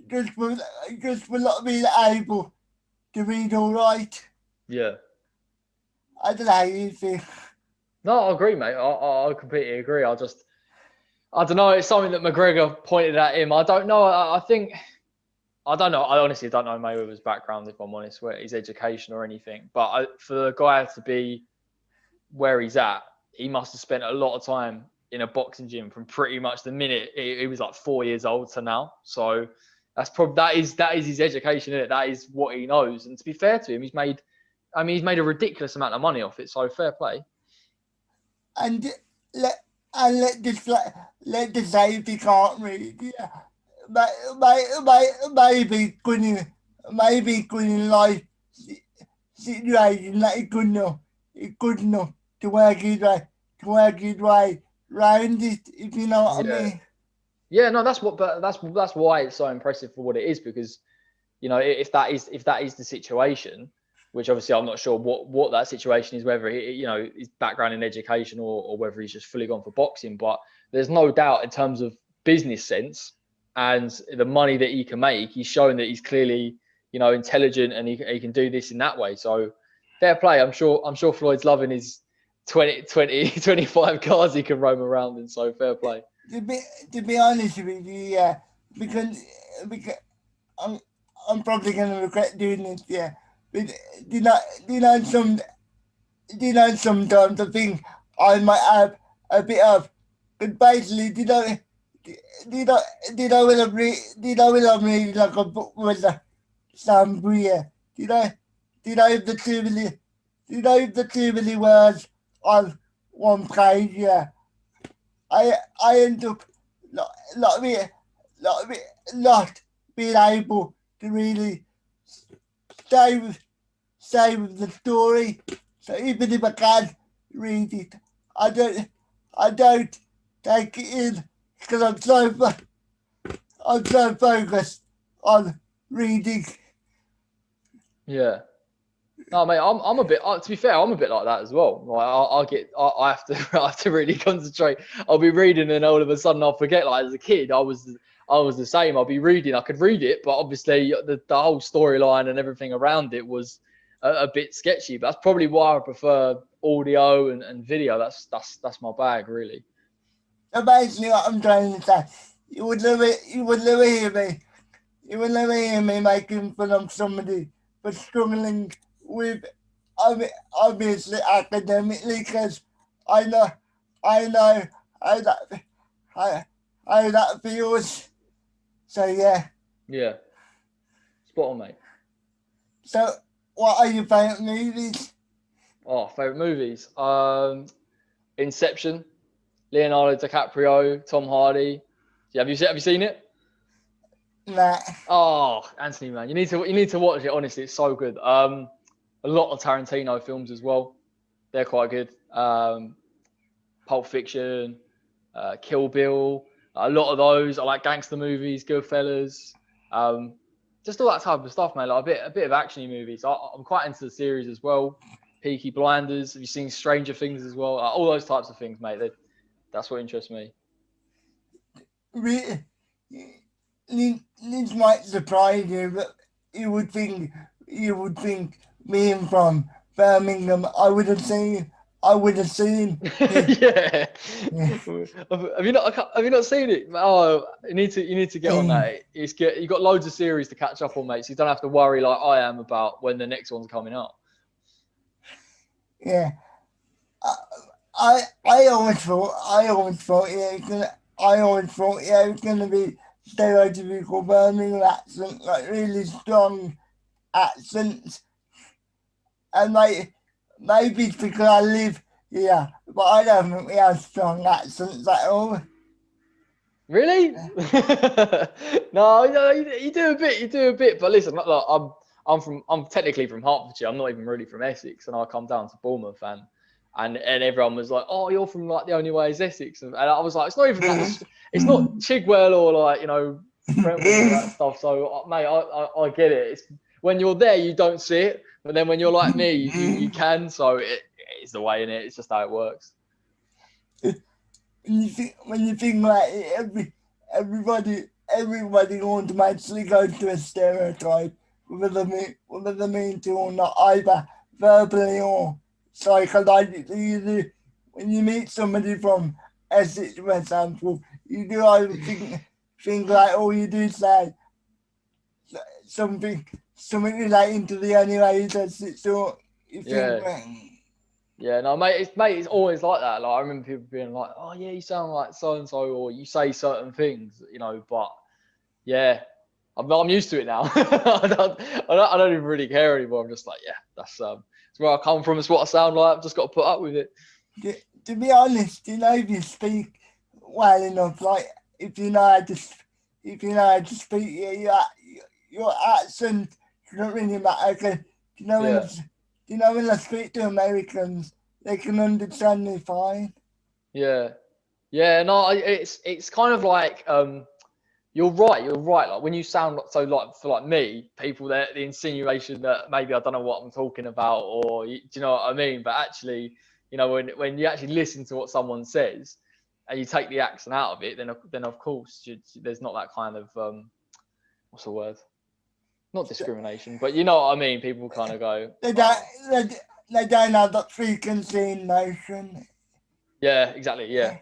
just for just for not being able to read all right. Yeah. I don't know how you feel. No, I agree, mate. I completely agree. I don't know. It's something that McGregor pointed at him. I don't know. I think I don't know. I honestly don't know Mayweather's background, if I'm honest, where his education or anything. But for the guy to be where he's at, he must have spent a lot of time in a boxing gym from pretty much the minute he was like 4 years old to now. So that is his education in it. That is what he knows. And to be fair to him, he's made a ridiculous amount of money off it. So fair play. And let let the safety can't read. Yeah. Maybe couldn't life situation that he couldn't to work his way round it, if you know what I Yeah, mean. yeah. No, that's why it's so impressive for what it is because if that is the situation, which obviously I'm not sure what that situation is, whether his background in education or whether he's just fully gone for boxing, but there's no doubt in terms of business sense and the money that he can make, he's shown that he's clearly intelligent and he can do this in that way. So fair play. I'm sure Floyd's loving his 25 cars he can roam around in. So fair play. To be to be honest with you, yeah, because because I'm I'm probably gonna regret doing this, yeah. But do you know do you know some do you know sometimes I think I might have a bit of, but basically do you know when I'm reading like a book with a sangria, if the too many if the too many words on one page, yeah, I end up not not being not, be, not being able to really stay with stay with the story. So even if I can read it, I don't I don't take it in because I'm so focused on reading. Yeah. No, mate, I'm a bit. To be fair, I'm a bit like that as well. Like, I have to, I have to really concentrate. I'll be reading, and all of a sudden I'll forget. Like as a kid, I was the same. I'll be reading. I could read it, but obviously the whole storyline and everything around it was a bit sketchy. But that's probably why I prefer audio and video. That's my bag, really. So basically, what I'm trying to say, you would never hear me making fun of somebody for struggling with, obviously academically, because I know, I know how how, how that feels. So yeah. Yeah, spot on, mate. So what are your favourite movies? Oh, favorite movies. Inception, Leonardo DiCaprio, Tom Hardy. Yeah, have you seen it? Nah. Oh, Anthony, man, you need to watch it. Honestly, it's so good. A lot of Tarantino films as well. They're quite good. Pulp Fiction, Kill Bill. A lot of those. I like gangster movies, Goodfellas. Um, just all that type of stuff, man. Like a bit of actiony movies. I'm quite into the series as well. Peaky Blinders. Have you seen Stranger Things as well? All those types of things, mate. That's what interests me. Re- this might surprise you, but you would think you would think being from Birmingham, I would have seen it. Yeah. Yeah. Have you not seen it? Oh, you need to get on Um, that. You got loads of series to catch up on, mate. So you don't have to worry like I am about when the next one's coming up. yeah. I always thought yeah, it was gonna be stereotypical Birmingham accent, like really strong accents, and like maybe it's because I live here, but I don't think we have strong accents at all. Really? No, you do a bit. You do a bit. But listen, look, I'm technically from Hertfordshire. I'm not even really from Essex, and I come down to Bournemouth, and everyone was like, "Oh, you're from like the only way is Essex," and I was like, "It's not even that. It's not Chigwell or like Brentford and all that stuff." So, mate, I get it. It's when you're there, you don't see it, but then when you're like me, you can. So it's the way in it. It's just how it works. When you think like it, everybody automatically goes to a stereotype, whether they mean to or not, either verbally or psychologically. You do, when you meet somebody from Essex, for example, you do either think like, oh, you do say something relating to the only way you does it, so you think, Yeah. Yeah, no, mate, it's always like that. Like I remember people being like, "Oh yeah, you sound like so and so," or you say certain things, But yeah, I'm used to it now. I don't even really care anymore. I'm just like, yeah, that's where I come from. It's what I sound like. I've just got to put up with it. to be honest, if you speak well enough, like if you know how to, if you know how to speak, your accent doesn't really matter. Cause Yeah, when I speak to Americans, they can understand me fine. yeah, yeah. No, it's kind of like you're right. You're right. Like when you sound so like for like me, people that the insinuation that maybe I don't know what I'm talking about, or do you know what I mean? But actually, when you actually listen to what someone says and you take the accent out of it, then of course there's not that kind of what's the word? Not discrimination, but you know what I mean. People kind of go, They don't, oh, they, they don't have that frequency notion. yeah, exactly, yeah,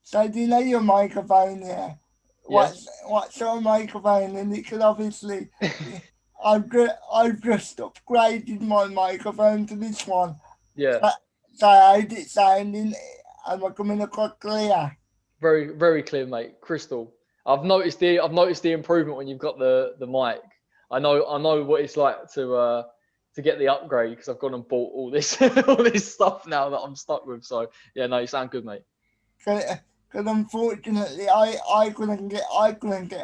So do you know your microphone here? yeah, What sort of microphone? And it could obviously, I've just upgraded my microphone to this one. yeah. So, so how's it sounding? Am I coming across clear? Very, very clear, mate. Crystal. I've noticed the improvement when you've got the mic. I know what it's like to get the upgrade because I've gone and bought all this all this stuff now that I'm stuck with. So yeah, no, you sound good, mate. Because unfortunately, I couldn't get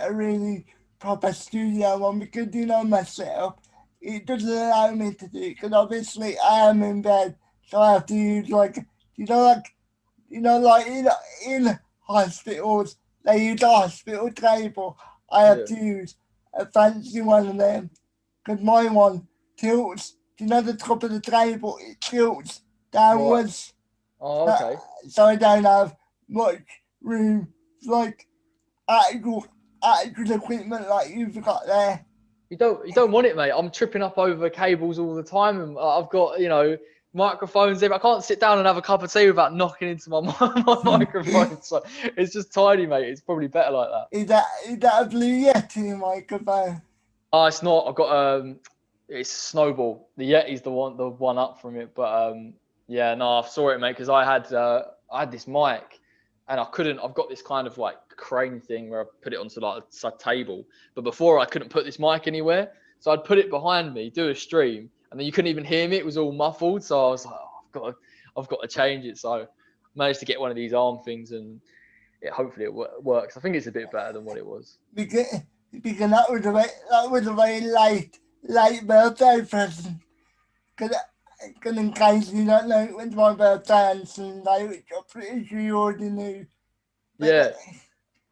a really proper studio one because my setup. It doesn't allow me to do it because obviously I am in bed, so I have to use like you know like like in hospitals, they use a hospital table. I have Yeah. to use a fancy one of them because my one tilts. The top of the table? It tilts Right. downwards, Oh, so, okay. so I don't have much room for like actual actual equipment like you've got there. You don't want it, mate. I'm tripping up over cables all the time, and I've got microphones there. I can't sit down and have a cup of tea without knocking into my my microphone. So it's just tiny, mate. It's probably better like that. Is that a Blue Yeti microphone? Oh, it's not. I've got it's Snowball. The Yeti's the one up from it. But yeah, no, I saw it, mate, because I had this mic, and I couldn't. I've got this kind of like crane thing where I put it onto like a table. But before I couldn't put this mic anywhere, so I'd put it behind me, do a stream, and then you couldn't even hear me. It was all muffled. So I was like, oh, I've got to change it. So I managed to get one of these arm things, and hopefully it works. I think it's a bit better than what it was. Because because that was a very late birthday present. Because in case you don't know, it was my birthday on Sunday, which I'm pretty sure you already knew. But Yeah.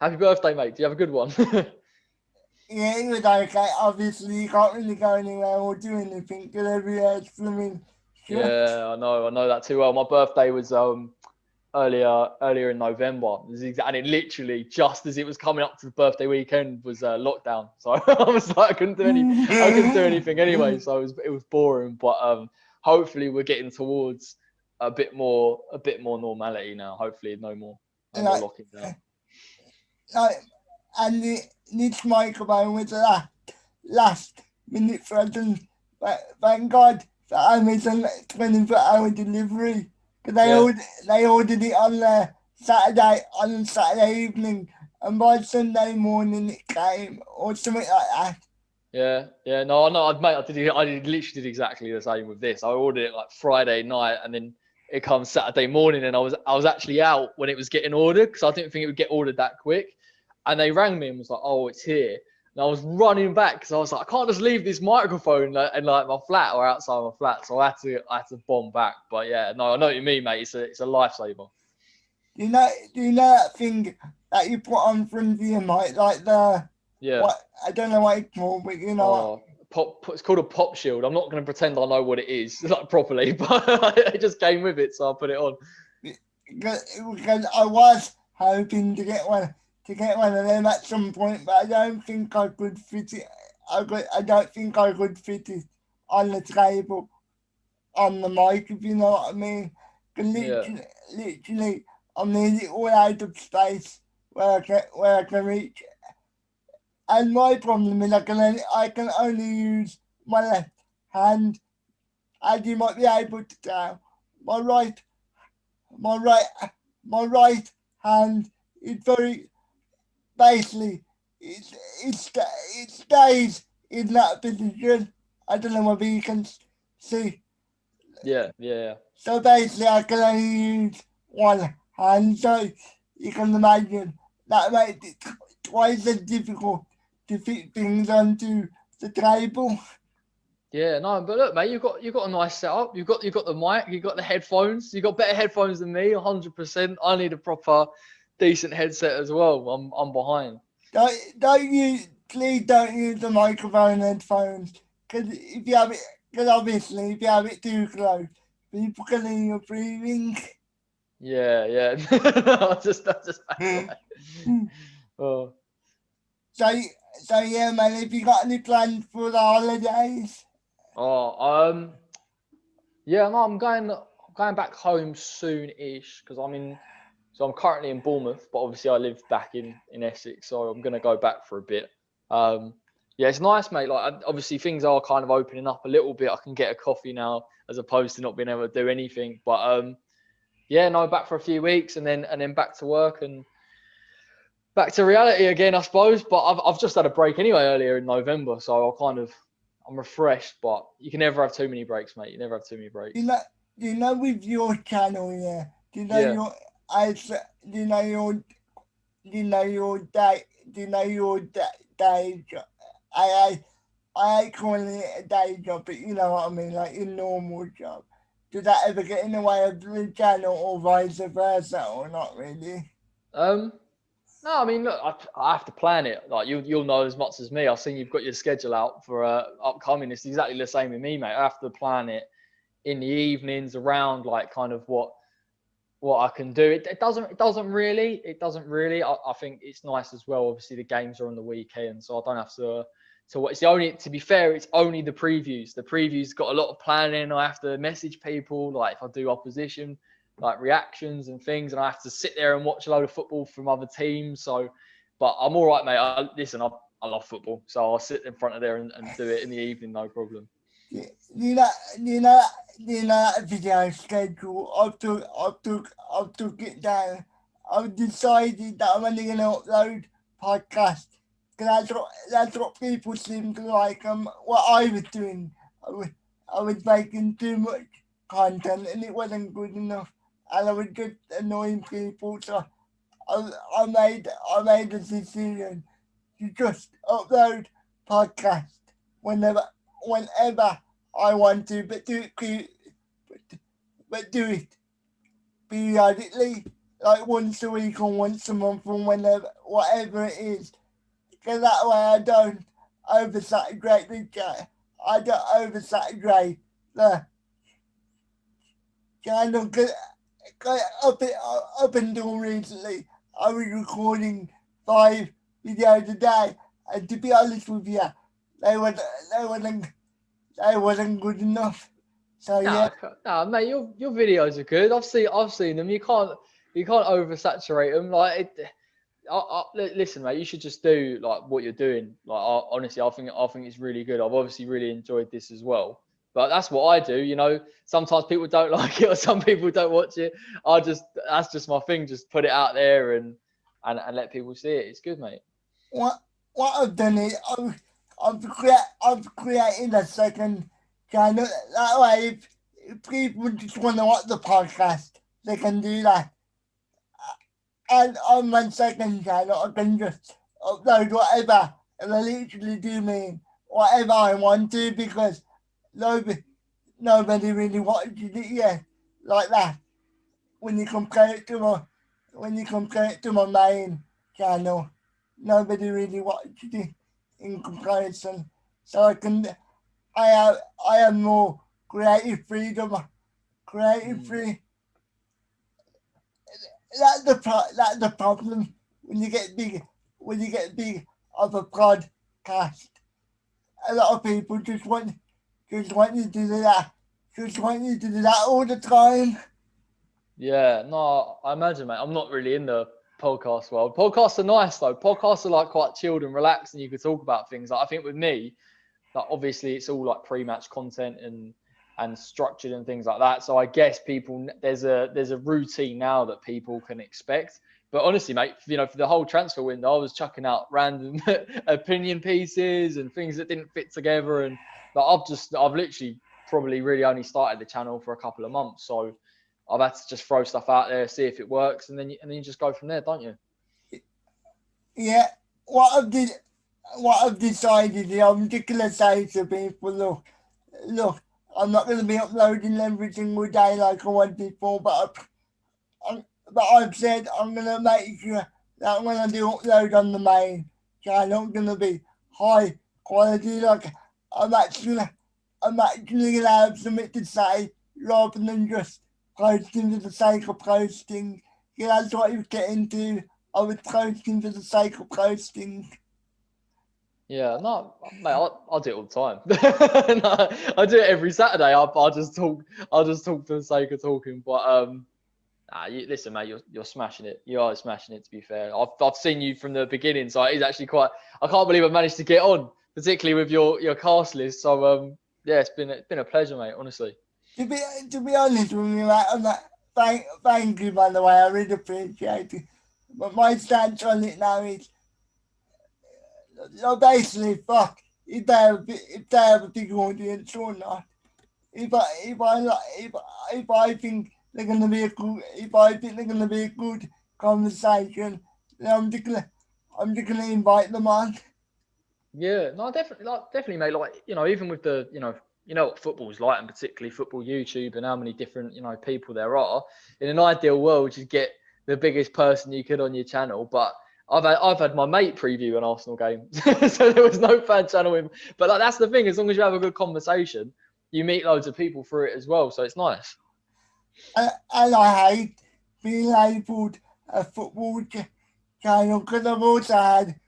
Happy birthday, mate. Do you have a good one? Yeah, it was okay. Obviously, you can't really go anywhere or do anything because everywhere's swimming. Sure. Yeah, I know that too well. My birthday was earlier in November, and it literally just as it was coming up to the birthday weekend was lockdown. So I was like, I couldn't do anything anyway. So it was boring. But hopefully we're getting towards a bit more normality now. Hopefully no more like, locking down. like, and this microphone was last minute present. But thank God for Amazon 24-hour delivery. Because Yeah. they ordered it on Saturday evening, and by Sunday morning it came, or something like that. Yeah. No, I know, mate. Literally did exactly the same with this. I ordered it like Friday night, and then it comes Saturday morning, and I was actually out when it was getting ordered because I didn't think it would get ordered that quick. And they rang me and was like, "Oh, it's here." And I was running back because I was like, "I can't just leave this microphone in like my flat or outside my flat." So I had to bomb back. But yeah, no, I know what you mean, mate. It's a lifesaver. Do you know that thing that you put on front of your mic, like the Yeah. what I don't know what it's called, but you know what? Oh, It's called a pop shield. I'm not going to pretend I know what it is like properly, but it just came with it, so I put it on. Because I was hoping to get one of them at some point, but I don't think I could fit it. I don't think I could fit it on the table on the mic, if you know what I mean. 'Cause Yeah, literally, I need it all out of space where I can reach. And my problem is I can only use my left hand, as you might be able to tell. My right my right my right hand is very basically it, it stays in that position. I don't know whether you can see. yeah. So basically I can only use one hand, so you can imagine that makes it twice as difficult to fit things onto the table. Yeah, no, but look, mate, you've got a nice setup. You've got the mic, you've got the headphones. You've got better headphones than me, 100%. I need a proper, decent headset as well. I'm behind. Don't use, please don't use the microphone headphones. Because if you have it, because obviously if you have it too close, people can hear you breathing. Yeah. I just back away. Oh, So, so yeah, man, if you got any plans for the holidays, oh, yeah, no, I'm going back home soon-ish because so I'm currently in Bournemouth, but obviously I live back in Essex, so I'm gonna go back for a bit. Um, yeah, it's nice, mate. Like obviously things are kind of opening up a little bit. I can get a coffee now as opposed to not being able to do anything. But yeah, no, back for a few weeks and then back to work and back to reality again, I suppose. But I've just had a break anyway earlier in November, so I'm refreshed. But you can never have too many breaks, mate. You never have too many you breaks. know, you know with your channel, yeah, do you know Yeah. your, do you know your, do you know your day job? I ain't calling it a day job, but you know what I mean, like your normal job. Did that ever get in the way of the channel or vice versa or not really? Um, No, I mean, look, I have to plan it. Like you'll know as much as me. I've seen you've got your schedule out for upcoming. It's exactly the same with me, mate. I have to plan it in the evenings around like kind of what I can do. It doesn't really. I think it's nice as well. Obviously, the games are on the weekend, so I don't have to. So it's the only. To be fair, it's only the previews. The previews got a lot of planning. I have to message people. Like if I do opposition, like reactions and things, and I have to sit there and watch a load of football from other teams. So, but I'm all right, mate. Listen, I love football, so I'll sit in front of there and do it in the evening, no problem. You know, you know, you know that video schedule. I took it down. I've decided that I'm only gonna upload podcasts because that's what people seem to like. What I was doing, I was making too much content and it wasn't good enough, and I was just annoying people. So I, I made a decision to just upload podcast whenever whenever I want to, but, but do it periodically, like once a week or once a month or whenever whatever it is. because that way I don't oversaturate the chat. I don't oversaturate the channel. Because up until recently, I was recording 5 videos a day, and to be honest with you, they weren't they wasn't they wasn't good enough. So yeah, No, no, mate, your videos are good. I've seen them. You can't oversaturate them. Like, listen, mate, you should just do like what you're doing. Like, honestly, I think it's really good. I've obviously really enjoyed this as well. But that's what I do. Sometimes people don't like it, or some people don't watch it. That's just my thing. Just put it out there and let people see it. It's good, mate. what what I've done is I've created a second channel. That way, if people just want to watch the podcast, they can do that. And on my second channel, I can just upload whatever, and I literally do mean whatever I want to because nobody nobody really watches it yet like that. When you compare it to my main channel, nobody really watches it in comparison. So I have more creative freedom. Creative Mm. free. That's the problem when you get big. When you get big of a podcast, a lot of people just want you to do that. Just want you to do that all the time. Yeah, no, I imagine, mate. I'm not really in the podcast world. Podcasts are nice though. Podcasts are like quite chilled and relaxed, and you can talk about things. Like, I think with me, like obviously it's all like pre-match content and structured and things like that. So I guess people there's a routine now that people can expect. But honestly, mate, for the whole transfer window, I was chucking out random opinion pieces and things that didn't fit together, and like I've literally probably really only started the channel for a couple of months, so I've had to just throw stuff out there, see if it works, and then you just go from there, don't you? Yeah, what I've did, what I've decided is I'm just gonna say to people, look, I'm not gonna be uploading every single day like I was before, but I've said I'm gonna make sure that when I do upload on the main channel, it's gonna be high quality. Like I'm actually, I'm actually gonna have something to say rather than just posting for the sake of posting. Yeah, that's what you get into. I was posting for the sake of posting. Yeah, no, mate, I do it all the time. No, I do it every Saturday. I just talk for the sake of talking. But listen, mate, you're smashing it. You are smashing it. To be fair, I've seen you from the beginning, so it's actually quite. I can't believe I managed to get on, particularly with your cast list. So yeah, it's been a pleasure, mate. Honestly. To be to be honest with you, mate, I'm like, thank you by the way. I really appreciate it. But my stance on it now is, basically, fuck if they have a big audience or not. If I think they're gonna be a good if I think they're gonna be a good conversation, then I'm just gonna invite them on. Yeah, no, definitely, mate. Like, even with the, what football's like, and particularly football YouTube, and how many different, people there are. In an ideal world, you get the biggest person you could on your channel. But I've had my mate preview an Arsenal game, so there was no fan channel in. But like, that's the thing. As long as you have a good conversation, you meet loads of people through it as well. So it's nice. And I hate being labelled a football channel because I've also had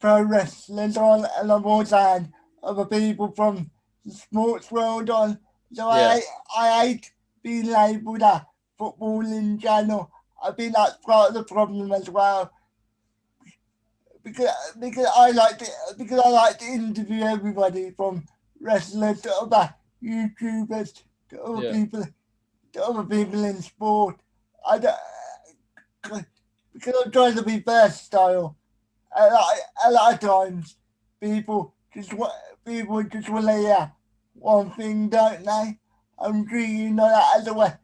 pro wrestlers on and I've also had other people from the sports world on. So Yeah, I hate being labelled a footballing channel. I think that's part of the problem as well. Because I like to interview everybody from wrestlers to other YouTubers to other yeah. people in sport. I don't, because I'm trying to be versatile. A lot of times, people just want to hear one thing, don't they? I'm sure you know that as a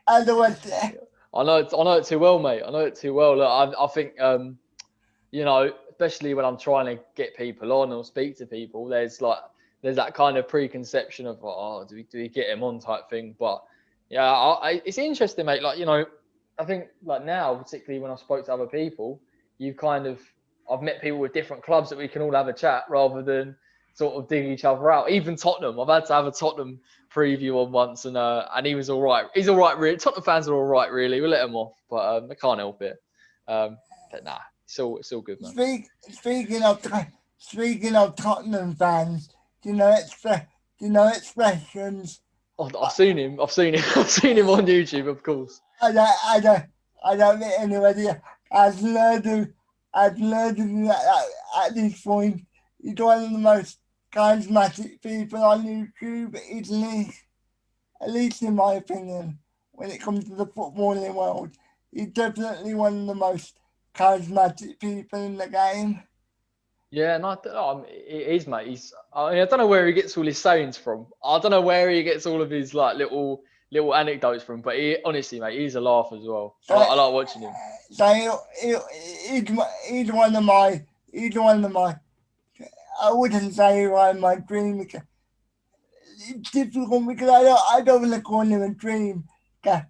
as a I know it too well, mate. I know it too well. Look, I think especially when I'm trying to get people on or speak to people, there's that kind of preconception of, oh, do we get him on type thing. But yeah, it's interesting, mate. Like, I think like now, particularly when I spoke to other people, you've kind of I've met people with different clubs that we can all have a chat rather than sort of dig each other out. Even Tottenham, I've had to have a Tottenham preview on once, and he was all right. He's all right, really. Tottenham fans are all right, really. We'll let him off, but I can't help it. But nah, it's all good, man. Speaking of Tottenham fans, do you know expressions? I've seen him. I've seen him. I've seen him on YouTube, of course. I don't, I don't, I don't think anybody has learned him at this point. He's one of the most charismatic people on YouTube, isn't he? At least in my opinion, when it comes to the footballing world, he's definitely one of the most charismatic people in the game. Yeah, no, it is, mate. I don't know where he gets all his sayings from. I don't know where he gets all of his like little anecdotes from. But honestly, mate, he's a laugh as well. So, I like watching him. so he's one of my, I wouldn't say one of my dream. It's difficult because I don't want to call him a dream. Because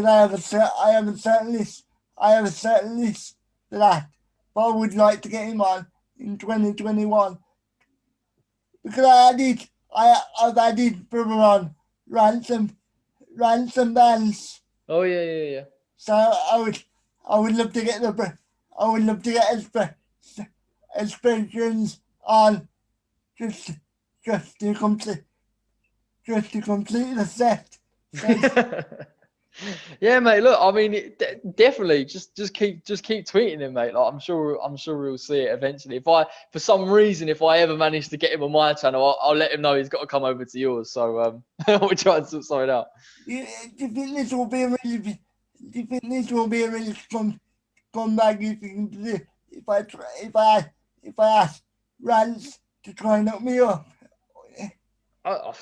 I have a certain list. I have a certain list for that. But I would like to get him on in 2021 because I've added brother on ransom bands. Oh yeah. So I would love to get expressions on just just to complete to complete the set. So, Yeah, mate. Look, I mean, definitely just keep tweeting him, mate. Like, I'm sure we'll see it eventually. For some reason, if I ever manage to get him on my channel, I'll let him know he's got to come over to yours. So we'll try and sort it out. do you think this will be a really do you think this will be a really comeback if I ask Rance to try and knock me up? I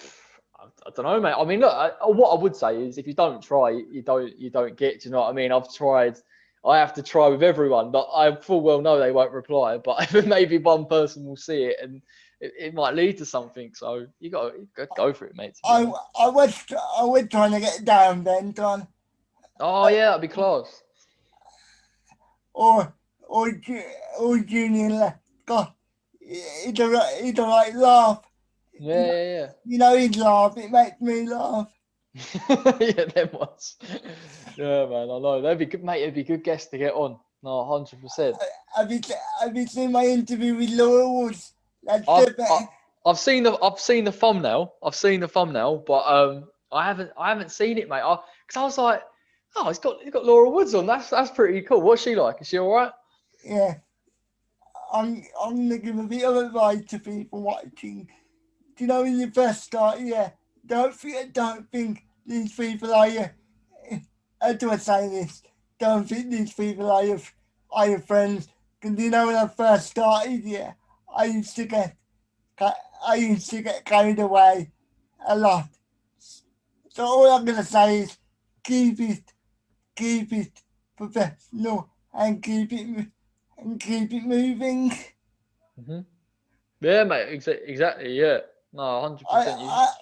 don't know, mate. I mean, look. What I would say is, if you don't try, you don't get. Do you know what I mean? I've tried. I have to try with everyone, but I full well know they won't reply. But maybe one person will see it, and it might lead to something. So you got to go for it, mate. I was trying to get down bent on Oh yeah, that'd be class. or or Junior God, it's a right laugh. Yeah. You know he'd laugh. It makes me laugh. Yeah, them ones. Yeah, man. I know that'd be good, mate. It'd be a good guest to get on. No, 100%. Have you seen my interview with Laura Woods? That's I've the I, best. I've seen the thumbnail. I've seen the thumbnail, but I haven't seen it, mate. Because I was like, oh, he's got Laura Woods on. That's pretty cool. What's she like? Is she all right? Yeah, I'm gonna give a bit of advice to people watching. Do you know when you first start? Yeah, don't think these people are your. How do I say this? Don't think these people are your friends. Because you know when I first started, yeah, I used to get I used to get carried away a lot. So all I'm gonna say is keep it keep it professional and keep it moving. Hmm. Yeah, mate. Exactly. Yeah. No, 100%. You.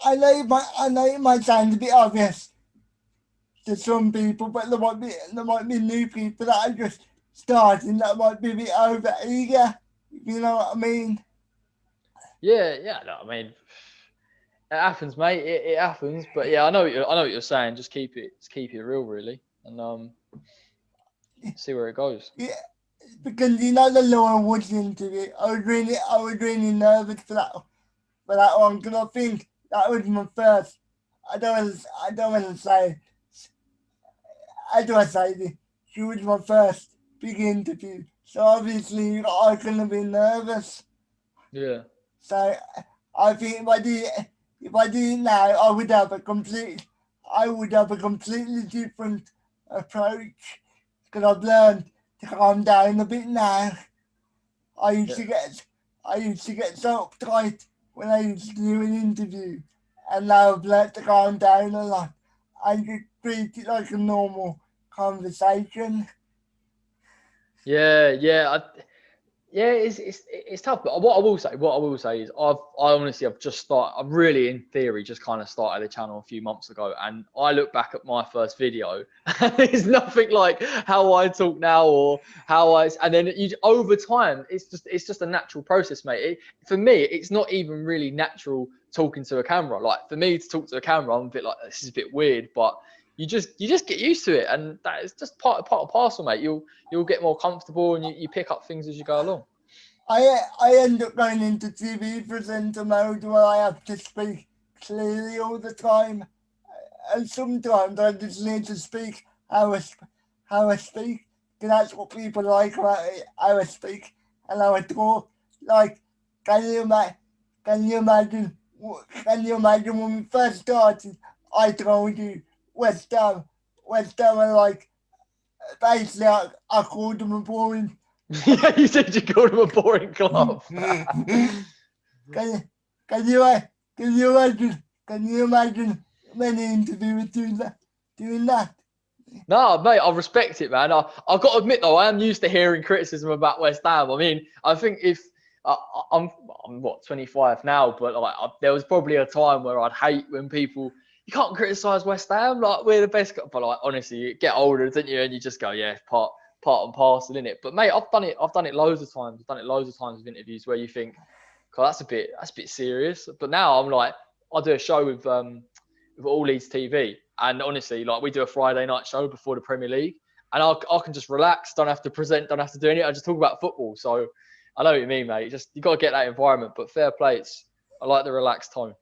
I know it might sound a bit obvious to some people, but there might be new people that are just starting that might be a bit over eager. You know what I mean? Yeah. No, I mean, it happens, mate. It happens. But yeah, I know what you're saying. Just keep it real, really, and see where it goes. Yeah, because you know the Laura Woods interview. I was really nervous for that one because I think that was my first. I don't want to say. How do I say this? She was my first big interview, so obviously I couldn't have been nervous. Yeah. So I think if I did it now, I would have a completely different approach because I've learned to calm down a bit now. I used Yeah. to get I used to get so uptight when I used to do an interview, and now I've learned to calm down a lot and just treat it like a normal conversation. Yeah. Yeah, it's tough. But what I will say is I've just started. I've really, in theory, just kind of started a channel a few months ago, and I look back at my first video, and it's nothing like how I talk now or how I. And then over time, it's just a natural process, mate. For me, it's not even really natural talking to a camera. Like for me to talk to a camera, I'm a bit like this is a bit weird, but you just get used to it, and that is just part of parcel, mate. You'll get more comfortable, and you pick up things as you go along. I end up going into TV presenter mode where I have to speak clearly all the time, and sometimes I just need to speak how I speak, because that's what people like about it, how I speak and how I talk. Like, can you imagine? Can you imagine? Can you imagine when we first started? I told you West Ham, West Ham are like basically I called them a boring. Yeah, you said you called him a boring club. Can can you can you imagine? Can you imagine many interviewers doing that? Doing that? No, mate, I respect it, man. I've got to admit though, I am used to hearing criticism about West Ham. I mean, I think if I, I'm I'm what 25 now, but like there was probably a time where I'd hate when people you can't criticize West Ham like we're the best. But like honestly, you get older, don't you? And you just go, yeah, part and parcel in it. But mate, I've done it. I've done it loads of times. I've done it loads of times with interviews where you think, God, that's a bit serious. But now I'm like, I do a show with All Leeds TV, and honestly, like we do a Friday night show before the Premier League, and I can just relax, don't have to present, don't have to do anything. I just talk about football. So I know what you mean, mate. Just you got to get that environment. But fair play, I like the relaxed tone.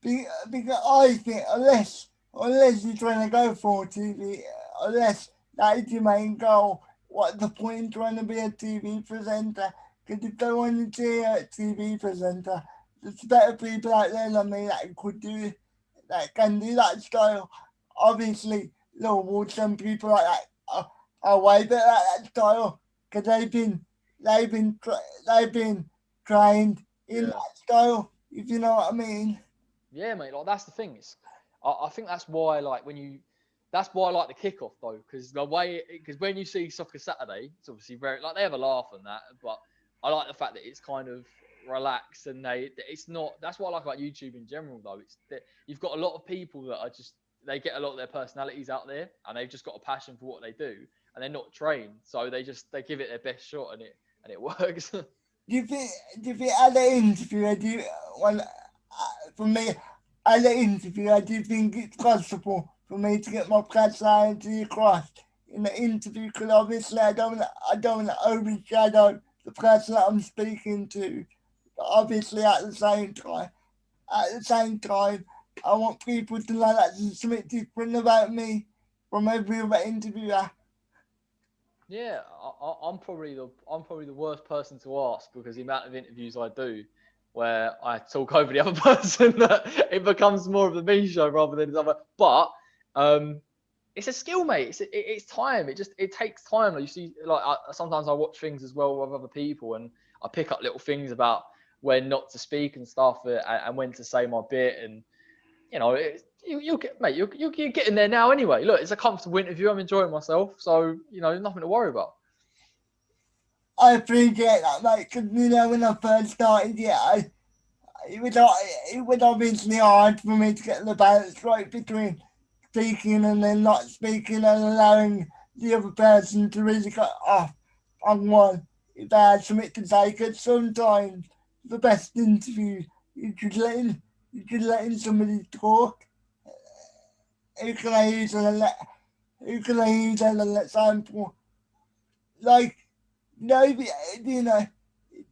Because I think unless you're trying to go for TV, unless that is your main goal, what's the point trying to be a TV presenter? Because if they want to be a TV presenter, there's better people out there than me that could do that can do that style. Obviously, Liverpool, some people like that are way better at that style because they've been trained in Yeah. that style. If you know what I mean. Yeah, mate. Like that's the thing. I think that's why like that's why I like the kickoff though, because because when you see Soccer Saturday, it's obviously very like they have a laugh on that, but I like the fact that it's kind of relaxed and it's not. That's what I like about YouTube in general though. It's that you've got a lot of people that are just they get a lot of their personalities out there and they've just got a passion for what they do and they're not trained, so they give it their best shot and it works. Do you think at the interview, well, for me, at the interview, I do think it's possible for me to get my personality across in the interview because obviously I don't want to overshadow the person that I'm speaking to. But obviously, at the same time, I want people to know that there's something different about me from every other interviewer. Yeah, I'm probably the worst person to ask because the amount of interviews I do where I talk over the other person that it becomes more of a me show rather than other. But um, it's a skill, mate. It's time. It takes time. Like you see, like sometimes I watch things as well with other people and I pick up little things about when not to speak and stuff and when to say my bit and you'll get, mate. You're getting there now anyway. Look, it's a comfortable interview. I'm enjoying myself, so nothing to worry about. I appreciate that, mate, because when I first started, it was, it was obviously hard for me to get the balance right between speaking and then not speaking and allowing the other person to really cut off on one if they had something to say. Because sometimes the best interview is just letting somebody talk. Who can I use as a who can I use as an example? Like, do you know,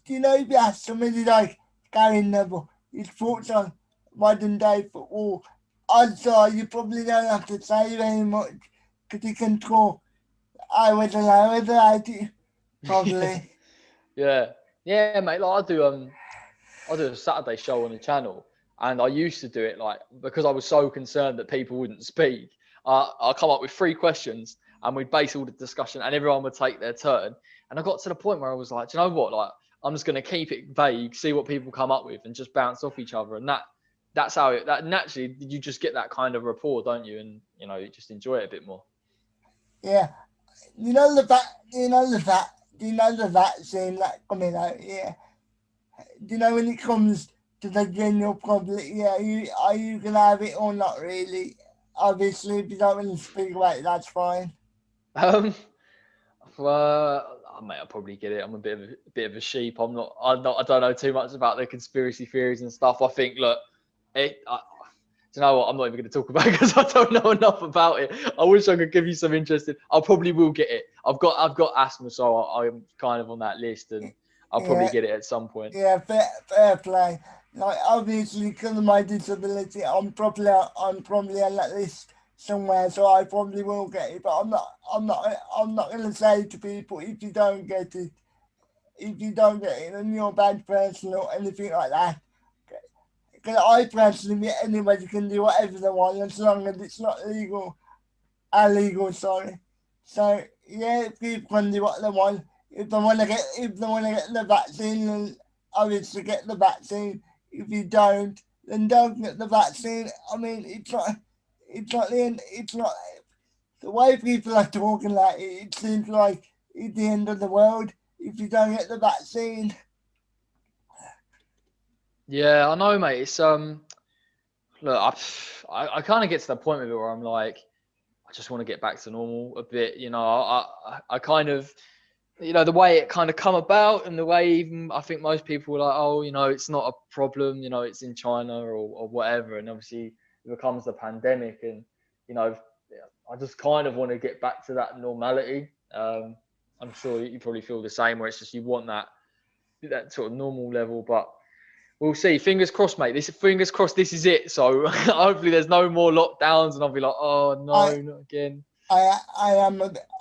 if you ask somebody like Gary Neville his thoughts on modern day football, odds are you probably don't have to say very much because he can talk hours and hours about it, probably. Yeah, yeah, mate. Like I do a Saturday show on the channel, and I used to do it like because I was so concerned that people wouldn't speak. I come up with 3 questions, and we'd base all the discussion, and everyone would take their turn. And I got to the point where I was like, do you know what? Like, I'm just going to keep it vague, see what people come up with, and just bounce off each other. And that's how that naturally you just get that kind of rapport, don't you? And you just enjoy it a bit more. Yeah, you know the fact. do you know the vaccine that coming out? Yeah. Do you know when it comes to the general public? Yeah, are you gonna have it or not? Really? Obviously, if you don't want to speak about it, that's fine. Um, well, mate, I'll probably get it. I'm a bit of a sheep. I don't know too much about the conspiracy theories and stuff. I think, look, it. Do you know what? I'm not even going to talk about it because I don't know enough about it. I wish I could give you some interesting. I probably will get it. I've got asthma, so I'm kind of on that list, and I'll probably Yeah, get it at some point. yeah, fair play. Like obviously, because of my disability, I'm probably on that list somewhere, so I probably will get it. But I'm not gonna say to people if you don't get it, then you're a bad person or anything like that. Because I personally think anybody can do whatever they want as long as it's not legal. Illegal, sorry. So yeah, people can do what they want. If they wanna get the vaccine, then obviously get the vaccine. If you don't, then don't get the vaccine. I mean, it's not the end. It's not the way people are talking. Like it seems like it's the end of the world if you don't get the vaccine. Yeah, I know, mate. It's look, I kind of get to the point with it where I'm like, I just want to get back to normal a bit. You know, I kind of, you know, the way it kind of come about and the way even I think most people were like, oh, you know, it's not a problem. You know, it's in China or whatever. And obviously it becomes the pandemic, and you know, I just kind of want to get back to that normality. I'm sure you probably feel the same, where it's just you want that sort of normal level, but we'll see. Fingers crossed, mate. Fingers crossed. This is it. So hopefully there's no more lockdowns, and I'll be like, oh I no, not again. I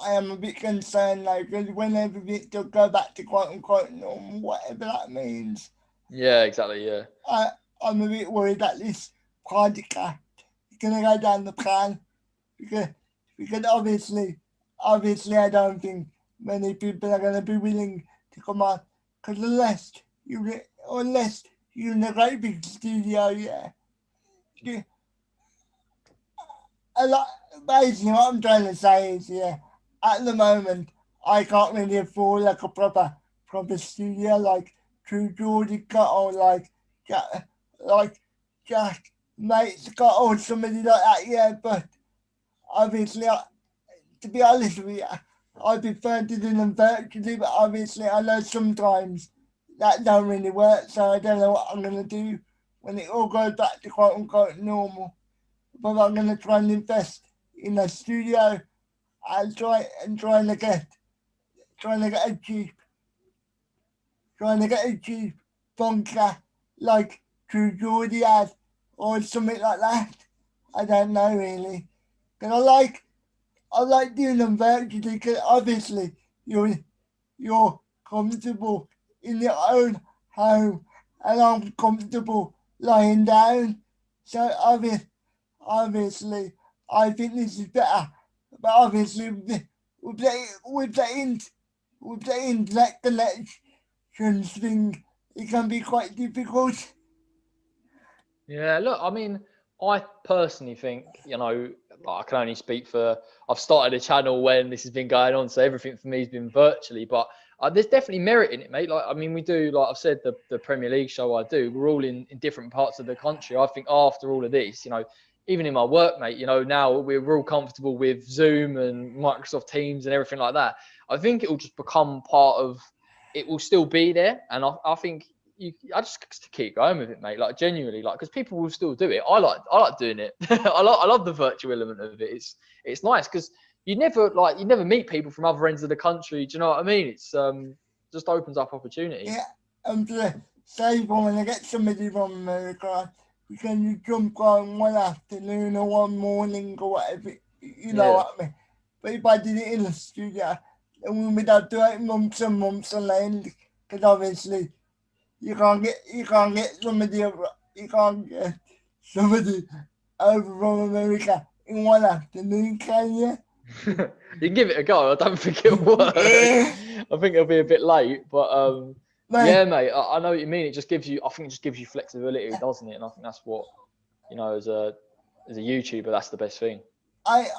am a bit concerned now because whenever it does go back to quote unquote normal, whatever that means, Yeah, exactly. Yeah, I I'm a bit worried that this podcast is gonna go down the pan because obviously I don't think many people are gonna be willing to come on because unless you're in a great big studio, yeah, you, a lot. Basically, what I'm trying to say is, yeah, at the moment, I can't really afford like a proper studio like True Geordie got or like Jack Mate's got or somebody like that. Yeah, but obviously, to be honest with you, I prefer to do them virtually. But obviously, I know sometimes that don't really work. So I don't know what I'm gonna do when it all goes back to quote unquote normal, but I'm gonna try and invest in a studio and trying to get a cheap bunker like True Geordie has or something like that. I don't know really. Cause I like doing them virtually because obviously you're you're comfortable in your own home and I'm comfortable lying down. So obviously, I think this is better. But obviously, with the, with the internet connections thing, it can be quite difficult. yeah. Look, I mean, I personally think, you know, like, I can only speak for. I've started a channel when this has been going on, so everything for me has been virtually. But there's definitely merit in it, mate. Like, I mean, we do, like I've said, the Premier League show I do. We're all in different parts of the country. I think after all of this, you know, even in my work, mate, you know, now we're all comfortable with Zoom and Microsoft Teams and everything like that. I think it will just become part of. It will still be there, and I think I just keep going with it, mate. Like genuinely, like because people will still do it. I like doing it. I love the virtual element of it. It's nice because you never meet people from other ends of the country. Do you know what I mean? It's just opens up opportunities. Yeah, to say when I get somebody from America, we can jump on one afternoon or one morning or whatever, you know Yeah. what I mean? But if I did it in the studio, then we'd have to wait months and months on end, because obviously you can't get somebody you can't get somebody over from America in one afternoon, can you? You can give it a go. I don't think it'll work. I think it'll be a bit late, but Mate, yeah, mate. I know what you mean. It just gives you. I think it just gives you flexibility, doesn't it? And I think that's what as a YouTuber, that's the best thing. I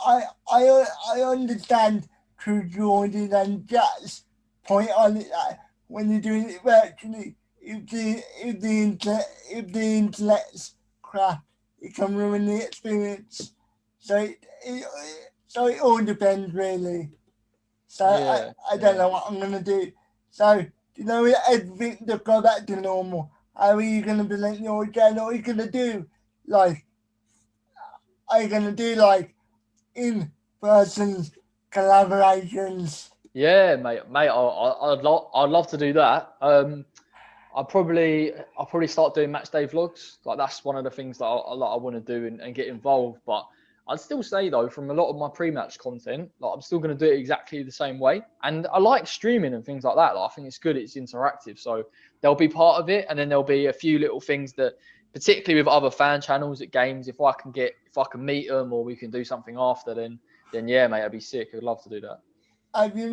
I I understand True Jordan and Jack's point on it that when you're doing it virtually, if the internet's crap, it can ruin the experience. So it all depends really. So Yeah, I don't yeah. know what I'm gonna do. So with everything to go back to normal, how are you gonna present your channel? Are you gonna do like are you gonna do like in person collaborations? Yeah, mate, I'd love to do that. I'll probably start doing match day vlogs. Like that's one of the things that I want to do and get involved. But I'd still say though, from a lot of my pre-match content, like I'm still going to do it exactly the same way. And I like streaming and things like that. Like I think it's good. It's interactive, so there'll be part of it, and then there'll be a few little things that, particularly with other fan channels at games, if I can meet them or we can do something after, then yeah, mate, I'd be sick. I'd love to do that. Have you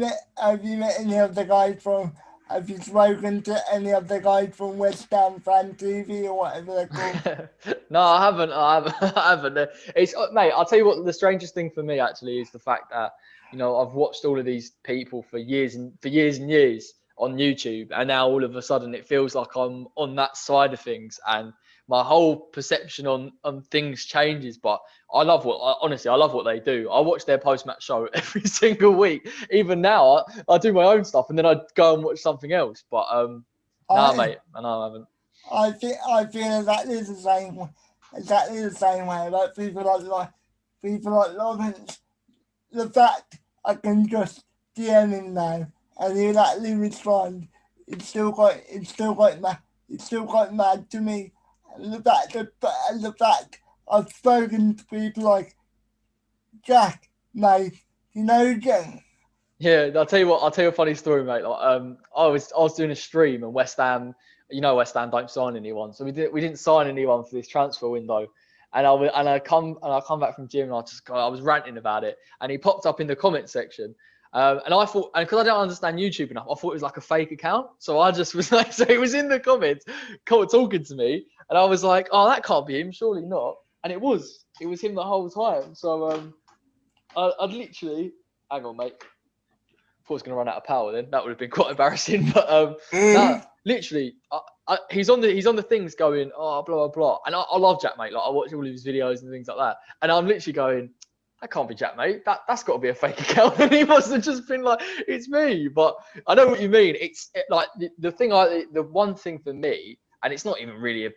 met any of the guys from? Have you spoken to any of the guys from West Ham Fan TV or whatever they're called? No, I haven't. I haven't. I haven't. It's mate. I'll tell you what. The strangest thing for me actually is the fact that I've watched all of these people for years and years on YouTube, and now all of a sudden it feels like I'm on that side of things, and my whole perception on things changes. But honestly, I love what they do. I watch their post match show every single week. Even now, I do my own stuff, and then I go and watch something else. But nah, I mate. I know I haven't. I feel exactly the same way about people like Lawrence. The fact I can just DM him now and he'll actually respond. It's still quite mad to me. And the fact I've spoken to people like Jack, mate. Jack. Yeah, I'll tell you what. I'll tell you a funny story, mate. Like, I was doing a stream and West Ham. West Ham don't sign anyone, so we didn't sign anyone for this transfer window. And I come back from gym and I was ranting about it, and he popped up in the comment section. And I thought, and because I don't understand YouTube enough, I thought it was like a fake account. So I just was like, so he was in the comments, talking to me, and I was like, oh, that can't be him, surely not. And it was him the whole time. So I'd literally, hang on, mate. Thought I was going to run out of power. Then that would have been quite embarrassing. But no, literally, he's on the things going, oh, blah blah blah. And I love Jack, mate. Like I watch all of his videos and things like that. And I'm literally going, that can't be Jack, mate. That's got to be a fake account. And he must have just been like, it's me. But I know what you mean. Like the one thing for me, and it's not even really a